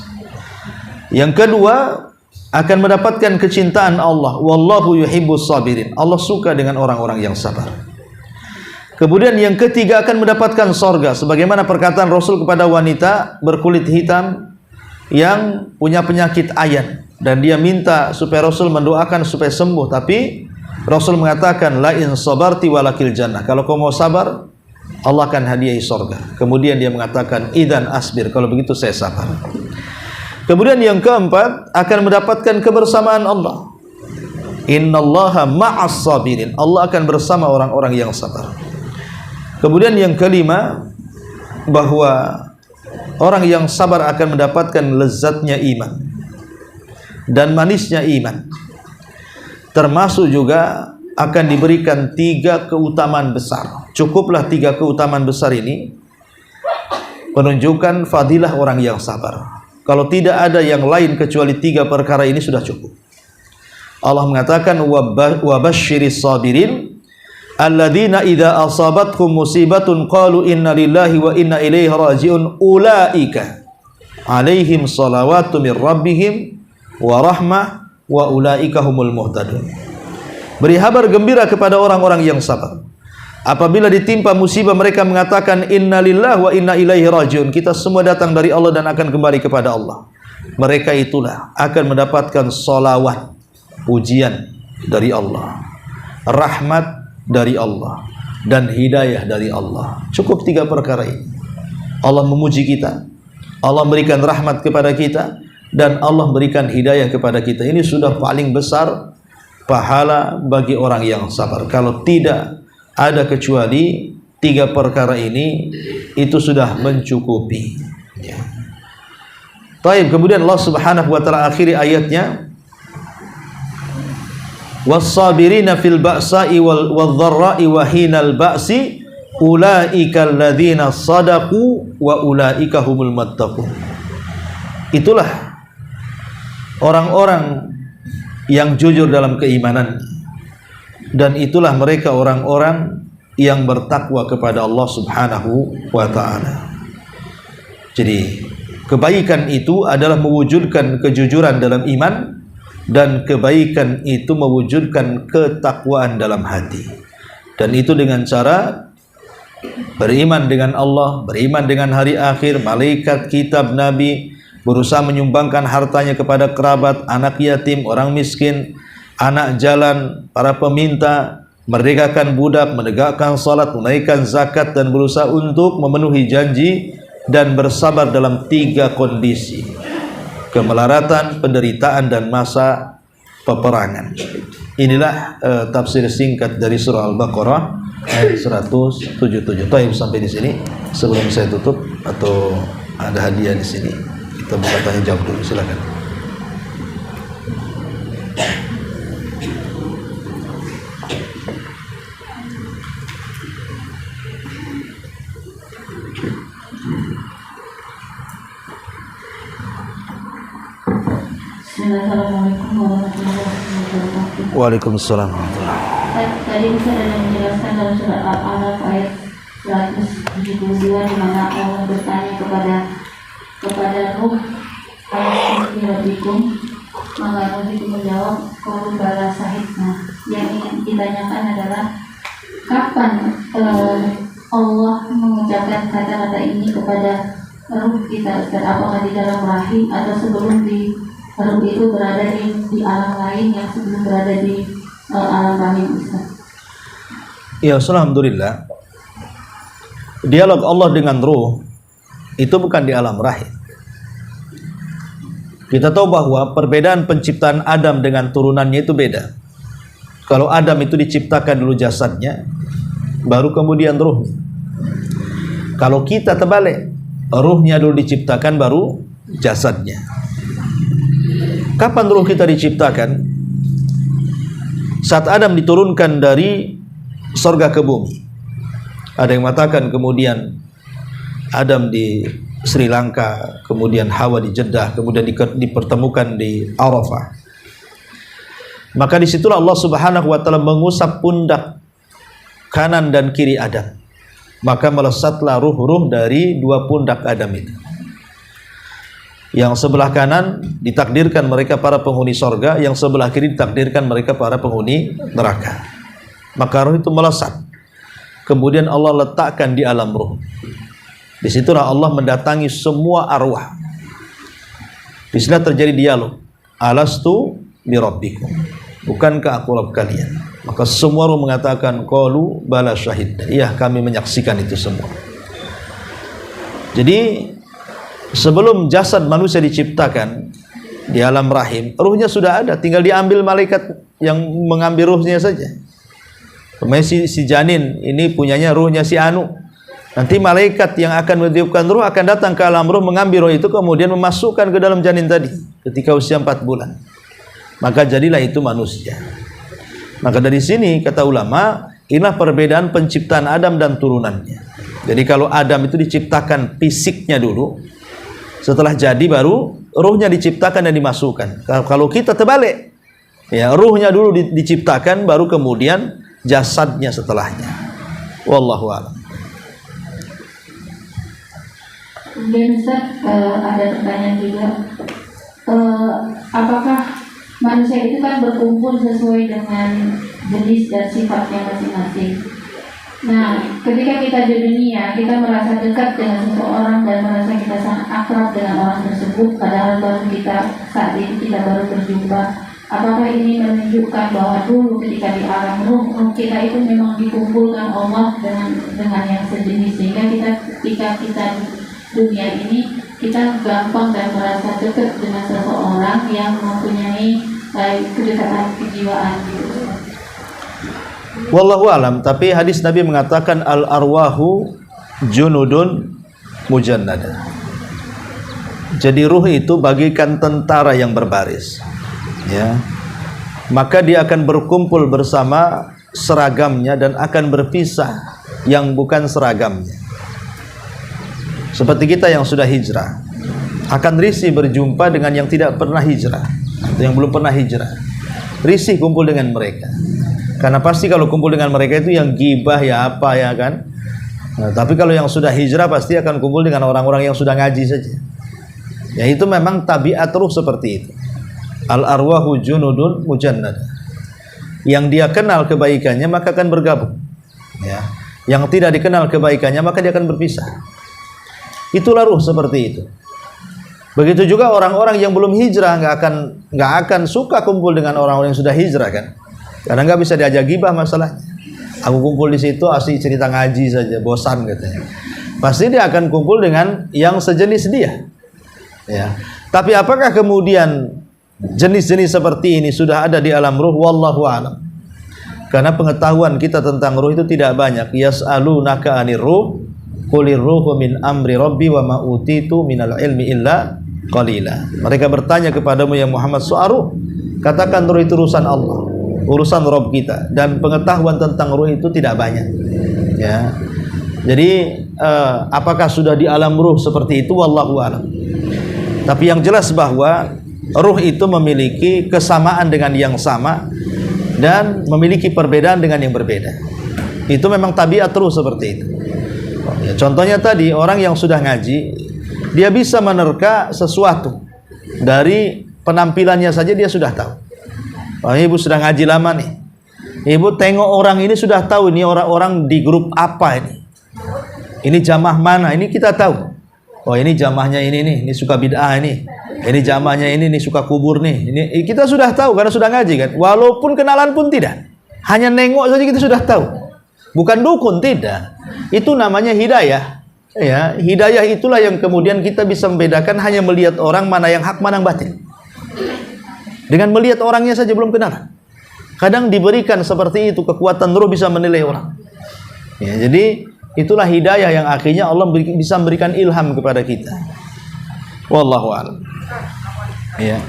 Yang kedua, akan mendapatkan kecintaan Allah. Wallahu yuhibbus sabirin. Allah suka dengan orang-orang yang sabar. Kemudian yang ketiga, akan mendapatkan sorga. Sebagaimana perkataan Rasul kepada wanita berkulit hitam yang punya penyakit ayan, dan dia minta supaya Rasul mendoakan supaya sembuh. Tapi Rasul mengatakan, la in sabarti walakil jannah. Kalau kau mau sabar, Allah akan hadiahi sorga. Kemudian dia mengatakan, idzan asbir. Kalau begitu saya sabar. Kemudian yang keempat, akan mendapatkan kebersamaan Allah. Innallaha ma'as sabirin. Allah akan bersama orang-orang yang sabar. Kemudian yang kelima, bahwa orang yang sabar akan mendapatkan lezatnya iman dan manisnya iman. Termasuk juga akan diberikan 3 keutamaan besar. Cukuplah 3 keutamaan besar ini menunjukkan fadilah orang yang sabar. Kalau tidak ada yang lain kecuali 3 perkara ini sudah cukup. Allah mengatakan, wa basyiris sabirin alladzina idza asabatkum musibatun qalu inna lillahi wa inna ilaihi raji'un ulaika alaihim salawatu mir rabbihim wa rahmah wa ulaika humul muhtadun. Beri kabar gembira kepada orang-orang yang sabar. Apabila ditimpa musibah, mereka mengatakan inna lillahi wa inna ilaihi raji'un. Kita semua datang dari Allah dan akan kembali kepada Allah. Mereka itulah akan mendapatkan salawat, pujian dari Allah, rahmat dari Allah, dan hidayah dari Allah. Cukup 3 perkara ini. Allah memuji kita, Allah memberikan rahmat kepada kita, dan Allah memberikan hidayah kepada kita. Ini sudah paling besar pahala bagi orang yang sabar. Kalau tidak ada kecuali 3 perkara ini, itu sudah mencukupi ya. Baik, kemudian Allah Subhanahu wa taala akhiri ayatnya, was-sabirina fil ba'sa'i wal-dharra'i wa hinal ba'si ulaika alladzina sadaqu wa ulaika humul muttaqun. Itulah orang-orang yang jujur dalam keimanan dan itulah mereka orang-orang yang bertakwa kepada Allah Subhanahu wa ta'ala. Jadi kebaikan itu adalah mewujudkan kejujuran dalam iman, dan kebaikan itu mewujudkan ketakwaan dalam hati, dan itu dengan cara beriman dengan Allah, beriman dengan hari akhir, malaikat, kitab, nabi, berusaha menyumbangkan hartanya kepada kerabat, anak yatim, orang miskin, anak jalan, para peminta, merdekakan budak, menegakkan salat, menunaikan zakat, dan berusaha untuk memenuhi janji dan bersabar dalam 3 kondisi: kemelaratan, penderitaan, dan masa peperangan. Inilah tafsir singkat dari surah Al-Baqarah ayat 177. Baik, sampai di sini. Sebelum saya tutup, atau ada hadiah di sini, kita buka tanya jawab dulu, silakan. Assalamualaikum warahmatullahi wabarakatuh. Waalaikumsalam. Tadi Ustaz ada menjelaskan dalam surat Al-Araf ayat 172 di mana Allah bertanya kepada Nuh, "Alastu maka Nuh itu menjawab, "Qalu bala syahidna." Yang ingin ditanyakan adalah kapan Allah mengucapkan kata-kata ini kepada ruh kita, Ustaz? Apakah di dalam rahim atau sebelum ruh itu berada di alam lain yang sebelum berada di alam rahim, Ustaz? Ya, alhamdulillah. Dialog Allah dengan ruh itu bukan di alam rahim. Kita tahu bahwa perbedaan penciptaan Adam dengan turunannya itu beda. Kalau Adam itu diciptakan dulu jasadnya, baru kemudian ruh. Kalau kita terbalik, ruhnya dulu diciptakan, baru jasadnya. Kapan ruh kita diciptakan? Saat Adam diturunkan dari sorga ke bumi. Ada yang mengatakan kemudian Adam di Sri Lanka, kemudian Hawa di Jeddah, kemudian dipertemukan di Arafah. Maka disitulah Allah Subhanahu wa ta'ala mengusap pundak kanan dan kiri Adam. Maka melesatlah ruh-ruh dari 2 pundak Adam itu. Yang sebelah kanan ditakdirkan mereka para penghuni sorga, yang sebelah kiri ditakdirkan mereka para penghuni neraka. Maka ruh itu melesat. Kemudian Allah letakkan di alam ruh. Disitulah Allah mendatangi semua arwah. Disitulah terjadi dialog. Alastu birabbikum, bukankah aku Rabb kalian? Maka semua ruh mengatakan, qalu bala syahidna. Iya, kami menyaksikan itu semua. Jadi sebelum jasad manusia diciptakan di alam rahim, ruhnya sudah ada, tinggal diambil malaikat yang mengambil ruhnya saja. Si janin ini punyanya ruhnya si Anu. Nanti malaikat yang akan meniupkan ruh akan datang ke alam ruh, mengambil ruh itu, kemudian memasukkan ke dalam janin tadi ketika usia 4 bulan. Maka jadilah itu manusia. Maka dari sini kata ulama, inilah perbedaan penciptaan Adam dan turunannya. Jadi kalau Adam itu diciptakan fisiknya dulu, setelah jadi baru ruhnya diciptakan dan dimasukkan. Kalau kita terbalik, ya, ruhnya dulu diciptakan, baru kemudian jasadnya setelahnya. Wallahu a'lam. Kemudian Ustaz, ada pertanyaan juga, apakah manusia itu kan berkumpul sesuai dengan jenis dan sifatnya masing-masing. Nah, ketika kita di dunia, kita merasa dekat dengan seseorang dan merasa kita sangat akrab dengan orang tersebut, padahal baru saat ini kita baru berjumpa. Apakah ini menunjukkan bahwa dulu ketika di alam ruh kita itu memang dikumpulkan Allah dengan yang sejenis, sehingga ketika kita dunia ini kita gampang dan merasa dekat dengan seseorang yang mempunyai kedekatan kejiwaan gitu. Wallahu alam. Tapi hadis Nabi mengatakan al arwahu junudun mujannada. Jadi ruh itu bagikan tentara yang berbaris, ya. Maka dia akan berkumpul bersama seragamnya dan akan berpisah yang bukan seragamnya. Seperti kita yang sudah hijrah, akan risih berjumpa dengan yang tidak pernah hijrah atau yang belum pernah hijrah. Risih kumpul dengan mereka. Karena pasti kalau kumpul dengan mereka itu yang gibah ya apa ya kan. Nah, tapi kalau yang sudah hijrah pasti akan kumpul dengan orang-orang yang sudah ngaji saja. Ya itu memang tabiat ruh seperti itu. Al arwahu junudun mujannad. Yang dia kenal kebaikannya maka akan bergabung. Ya. Yang tidak dikenal kebaikannya maka dia akan berpisah. Itulah ruh seperti itu. Begitu juga orang-orang yang belum hijrah nggak akan suka kumpul dengan orang-orang yang sudah hijrah kan. Karena nggak bisa diajak gibah masalahnya. Aku kumpul di situ asli cerita ngaji saja, bosan katanya. Pasti dia akan kumpul dengan yang sejenis dia. Ya. Tapi apakah kemudian jenis-jenis seperti ini sudah ada di alam ruh? Wallahu a'lam. Karena pengetahuan kita tentang ruh itu tidak banyak. Yas'alunaka 'anir ruh, qulir ruhu min amri rabbi wa ma utitu minal ilmi illa qalila. Mereka bertanya kepadamu ya Muhammad soal ruh. Katakan ruh itu urusan Allah, urusan Rabb kita, dan pengetahuan tentang ruh itu tidak banyak. Ya. Jadi apakah sudah di alam ruh seperti itu? Wallahu a'lam. Tapi yang jelas bahwa ruh itu memiliki kesamaan dengan yang sama dan memiliki perbedaan dengan yang berbeda. Itu memang tabiat ruh seperti itu. Ya, contohnya tadi orang yang sudah ngaji, dia bisa menerka sesuatu dari penampilannya saja dia sudah tahu. Oh, ibu sudah ngaji lama nih. Ibu tengok orang ini sudah tahu ini orang-orang di grup apa ini. Ini jamaah mana? Ini kita tahu. Oh ini jamaahnya ini suka bid'ah ini. Ini jamaahnya ini suka kubur nih. Ini kita sudah tahu karena sudah ngaji kan. Walaupun kenalan pun tidak. Hanya nengok saja kita sudah tahu. Bukan dukun, tidak. Itu namanya hidayah. Ya, hidayah itulah yang kemudian kita bisa membedakan hanya melihat orang mana yang hak, mana yang batil. Dengan melihat orangnya saja belum kenal. Kadang diberikan seperti itu kekuatan ruh bisa menilai orang. Ya, jadi itulah hidayah yang akhirnya Allah bisa memberikan ilham kepada kita. Wallahu a'lam. Ya.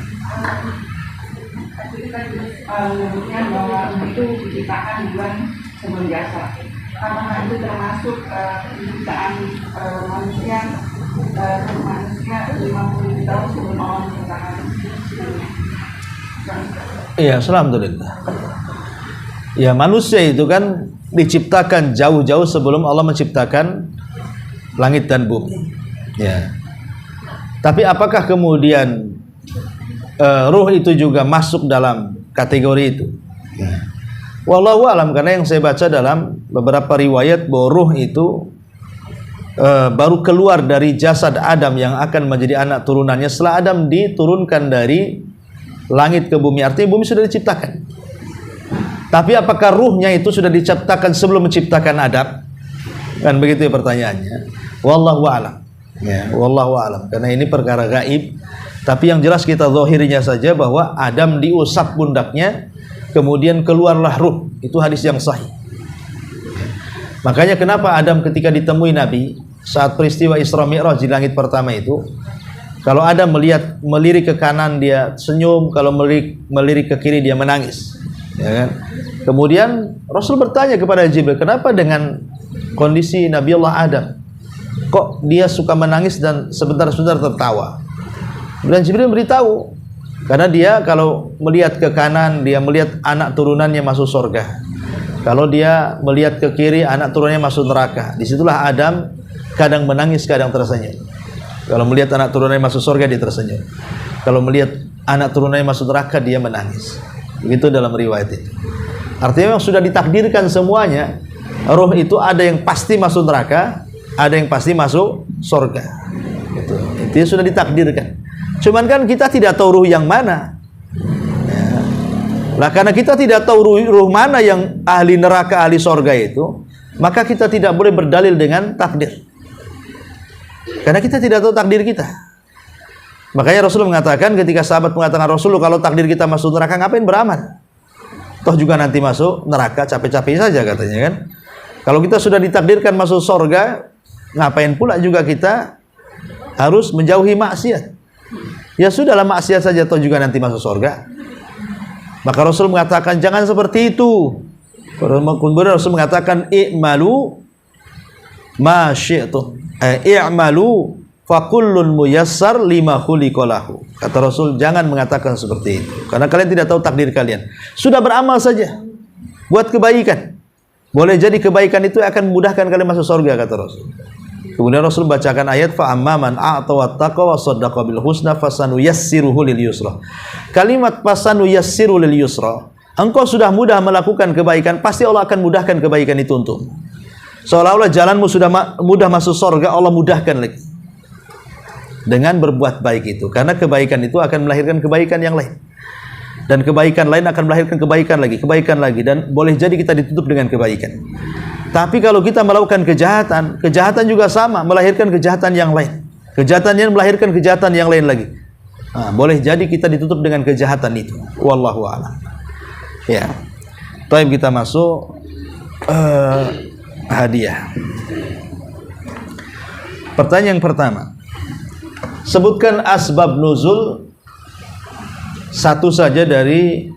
Menyebutkan bahwa itu diciptakan bulan sebelum jasa. Karena itu termasuk penciptaan manusia 50 tahun sebelum Allah menciptakan dunia. Iya, alhamdulillah. Ya, manusia itu kan diciptakan jauh-jauh sebelum Allah menciptakan langit dan bumi. Ya. Tapi apakah kemudian ruh itu juga masuk dalam kategori itu? Ya. Wallahu alam, karena yang saya baca dalam beberapa riwayat bahwa ruh itu baru keluar dari jasad Adam yang akan menjadi anak turunannya setelah Adam diturunkan dari langit ke bumi. Artinya bumi sudah diciptakan. Tapi apakah ruhnya itu sudah diciptakan sebelum menciptakan Adam? Kan begitu ya pertanyaannya. Wallahu alam. Ya, wallahu alam. Karena ini perkara gaib. Tapi yang jelas kita zahirnya saja bahwa Adam diusap pundaknya, kemudian keluarlah ruh. Itu hadis yang sahih. Makanya kenapa Adam ketika ditemui Nabi saat peristiwa Isra Mi'raj di langit pertama itu, kalau Adam melirik ke kanan dia senyum, kalau melirik ke kiri dia menangis. Ya kan? Kemudian Rasul bertanya kepada Jibril, kenapa dengan kondisi Nabi Allah Adam kok dia suka menangis dan sebentar-sebentar tertawa? Dan Jibril beritahu, karena dia kalau melihat ke kanan dia melihat anak turunannya masuk surga. Kalau dia melihat ke kiri anak turunannya masuk neraka. Disitulah Adam kadang menangis, kadang tersenyum. Kalau melihat anak turunannya masuk surga dia tersenyum. Kalau melihat anak turunannya masuk neraka dia menangis. Begitu dalam riwayat itu. Artinya memang sudah ditakdirkan semuanya. Roh itu ada yang pasti masuk neraka, ada yang pasti masuk surga. Itu sudah ditakdirkan. Cuman kan kita tidak tahu ruh yang mana. Ya. Lah karena kita tidak tahu ruh mana yang ahli neraka, ahli surga itu, maka kita tidak boleh berdalil dengan takdir. Karena kita tidak tahu takdir kita. Makanya Rasul mengatakan ketika sahabat mengatakan, Rasul kalau takdir kita masuk neraka ngapain beramal? Toh juga nanti masuk neraka capek-capek saja katanya kan. Kalau kita sudah ditakdirkan masuk surga, ngapain pula juga kita harus menjauhi maksiat? Ya sudahlah maksiat saja toh juga nanti masuk surga. Maka Rasul mengatakan jangan seperti itu. Kemudian Rasul mengatakan i'malu ma syi'tum. I'malu fakullun muyassar lima khuliqalahu. Kata Rasul jangan mengatakan seperti itu karena kalian tidak tahu takdir kalian. Sudah beramal saja. buat kebaikan. Boleh jadi kebaikan itu akan memudahkan kalian masuk surga, kata Rasul. Kemudian Rasul bacakan ayat fa amman a'ta wattaqa wa saddaqa bil husna fasanuyassiruhu lil yusra. Kalimat fasanuyassiru lil yusra, engkau sudah mudah melakukan kebaikan, pasti Allah akan mudahkan kebaikan itu untukmu. Seolah-olah jalanmu sudah mudah masuk surga, Allah mudahkan lagi dengan berbuat baik itu, karena kebaikan itu akan melahirkan kebaikan yang lain, dan kebaikan lain akan melahirkan kebaikan lagi, dan boleh jadi kita ditutup dengan kebaikan. Tapi kalau kita melakukan kejahatan, kejahatan juga sama melahirkan kejahatan yang lain, kejahatan yang melahirkan kejahatan yang lain lagi. Boleh jadi kita ditutup dengan kejahatan itu. Wallahu a'lam. Ya, baik, kita masuk hadiah. Pertanyaan pertama, sebutkan asbab nuzul satu saja dari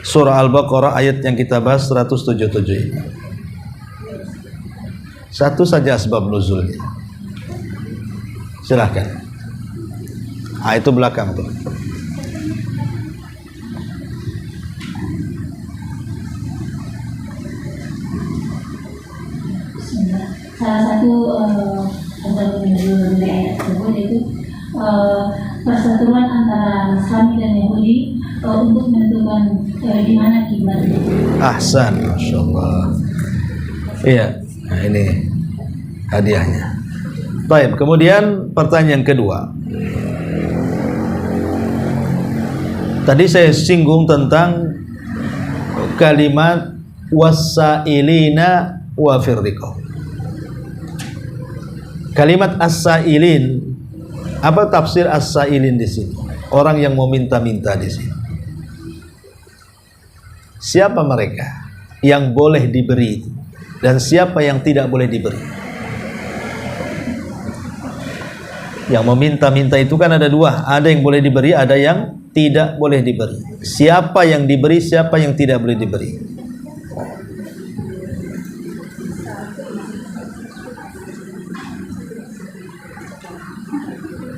surah Al-Baqarah ayat yang kita bahas 177 ini. Satu saja asbab nuzulnya. Silahkan. Itu belakang tuh. Salah satu asbab nuzul dari ayat tersebut yaitu perseteruan antara Nasrani dan Yahudi untuk menentukan di mana kiblat. Ahsan, Masya Allah. Iya, nah ini hadiahnya. Baik, kemudian pertanyaan kedua. Tadi saya singgung tentang kalimat wasailina wa firriqah. Kalimat as-sailin, apa tafsir as-sailin di sini? Orang yang mau minta-minta di sini. Siapa mereka yang boleh diberi dan siapa yang tidak boleh diberi? Yang meminta-minta itu kan ada dua, ada yang boleh diberi, ada yang tidak boleh diberi. Siapa yang diberi, siapa yang tidak boleh diberi?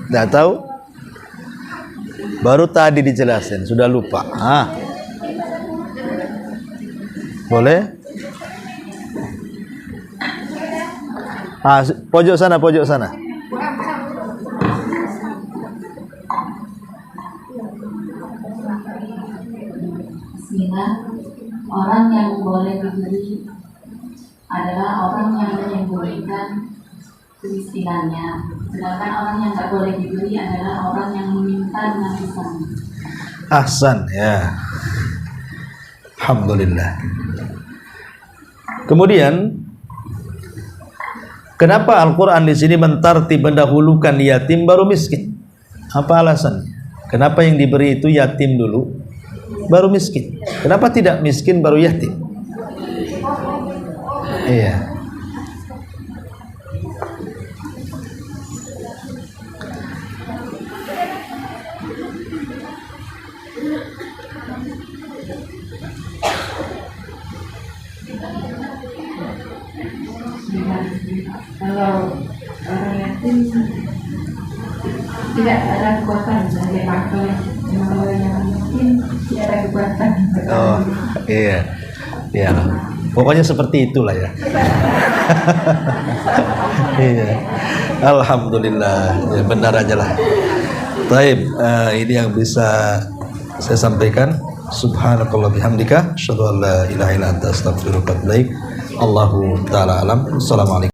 Tidak tahu? Baru tadi dijelasin, sudah lupa. Boleh? Pojok sana, pojok sana. Bismillah. Orang yang boleh diberi adalah orang yang menyembunyikan kemiskinannya, sedangkan orang yang tak boleh diberi adalah orang yang meminta dengan lisannya. Ahsan, ya. Alhamdulillah. Kemudian, kenapa Al-Quran di sini mentartib mendahulukan yatim baru miskin? Apa alasannya? Kenapa yang diberi itu yatim dulu, baru miskin? Kenapa tidak miskin baru yatim? Iya. Kalau orang yatim tidak ada kekuatan sebagai faktor, kalau yang miskin tidak ada kekuatan. Oh, iya, ya. Pokoknya seperti itulah ya. Iya. Alhamdulillah, ya benar aja lah. Baik, ini yang bisa saya sampaikan. Subhanakallah bihamdika, asyhadu an la ilaha illa anta astaghfiruka wa atubu ilaik. Allahu taala alam. Assalamualaikum.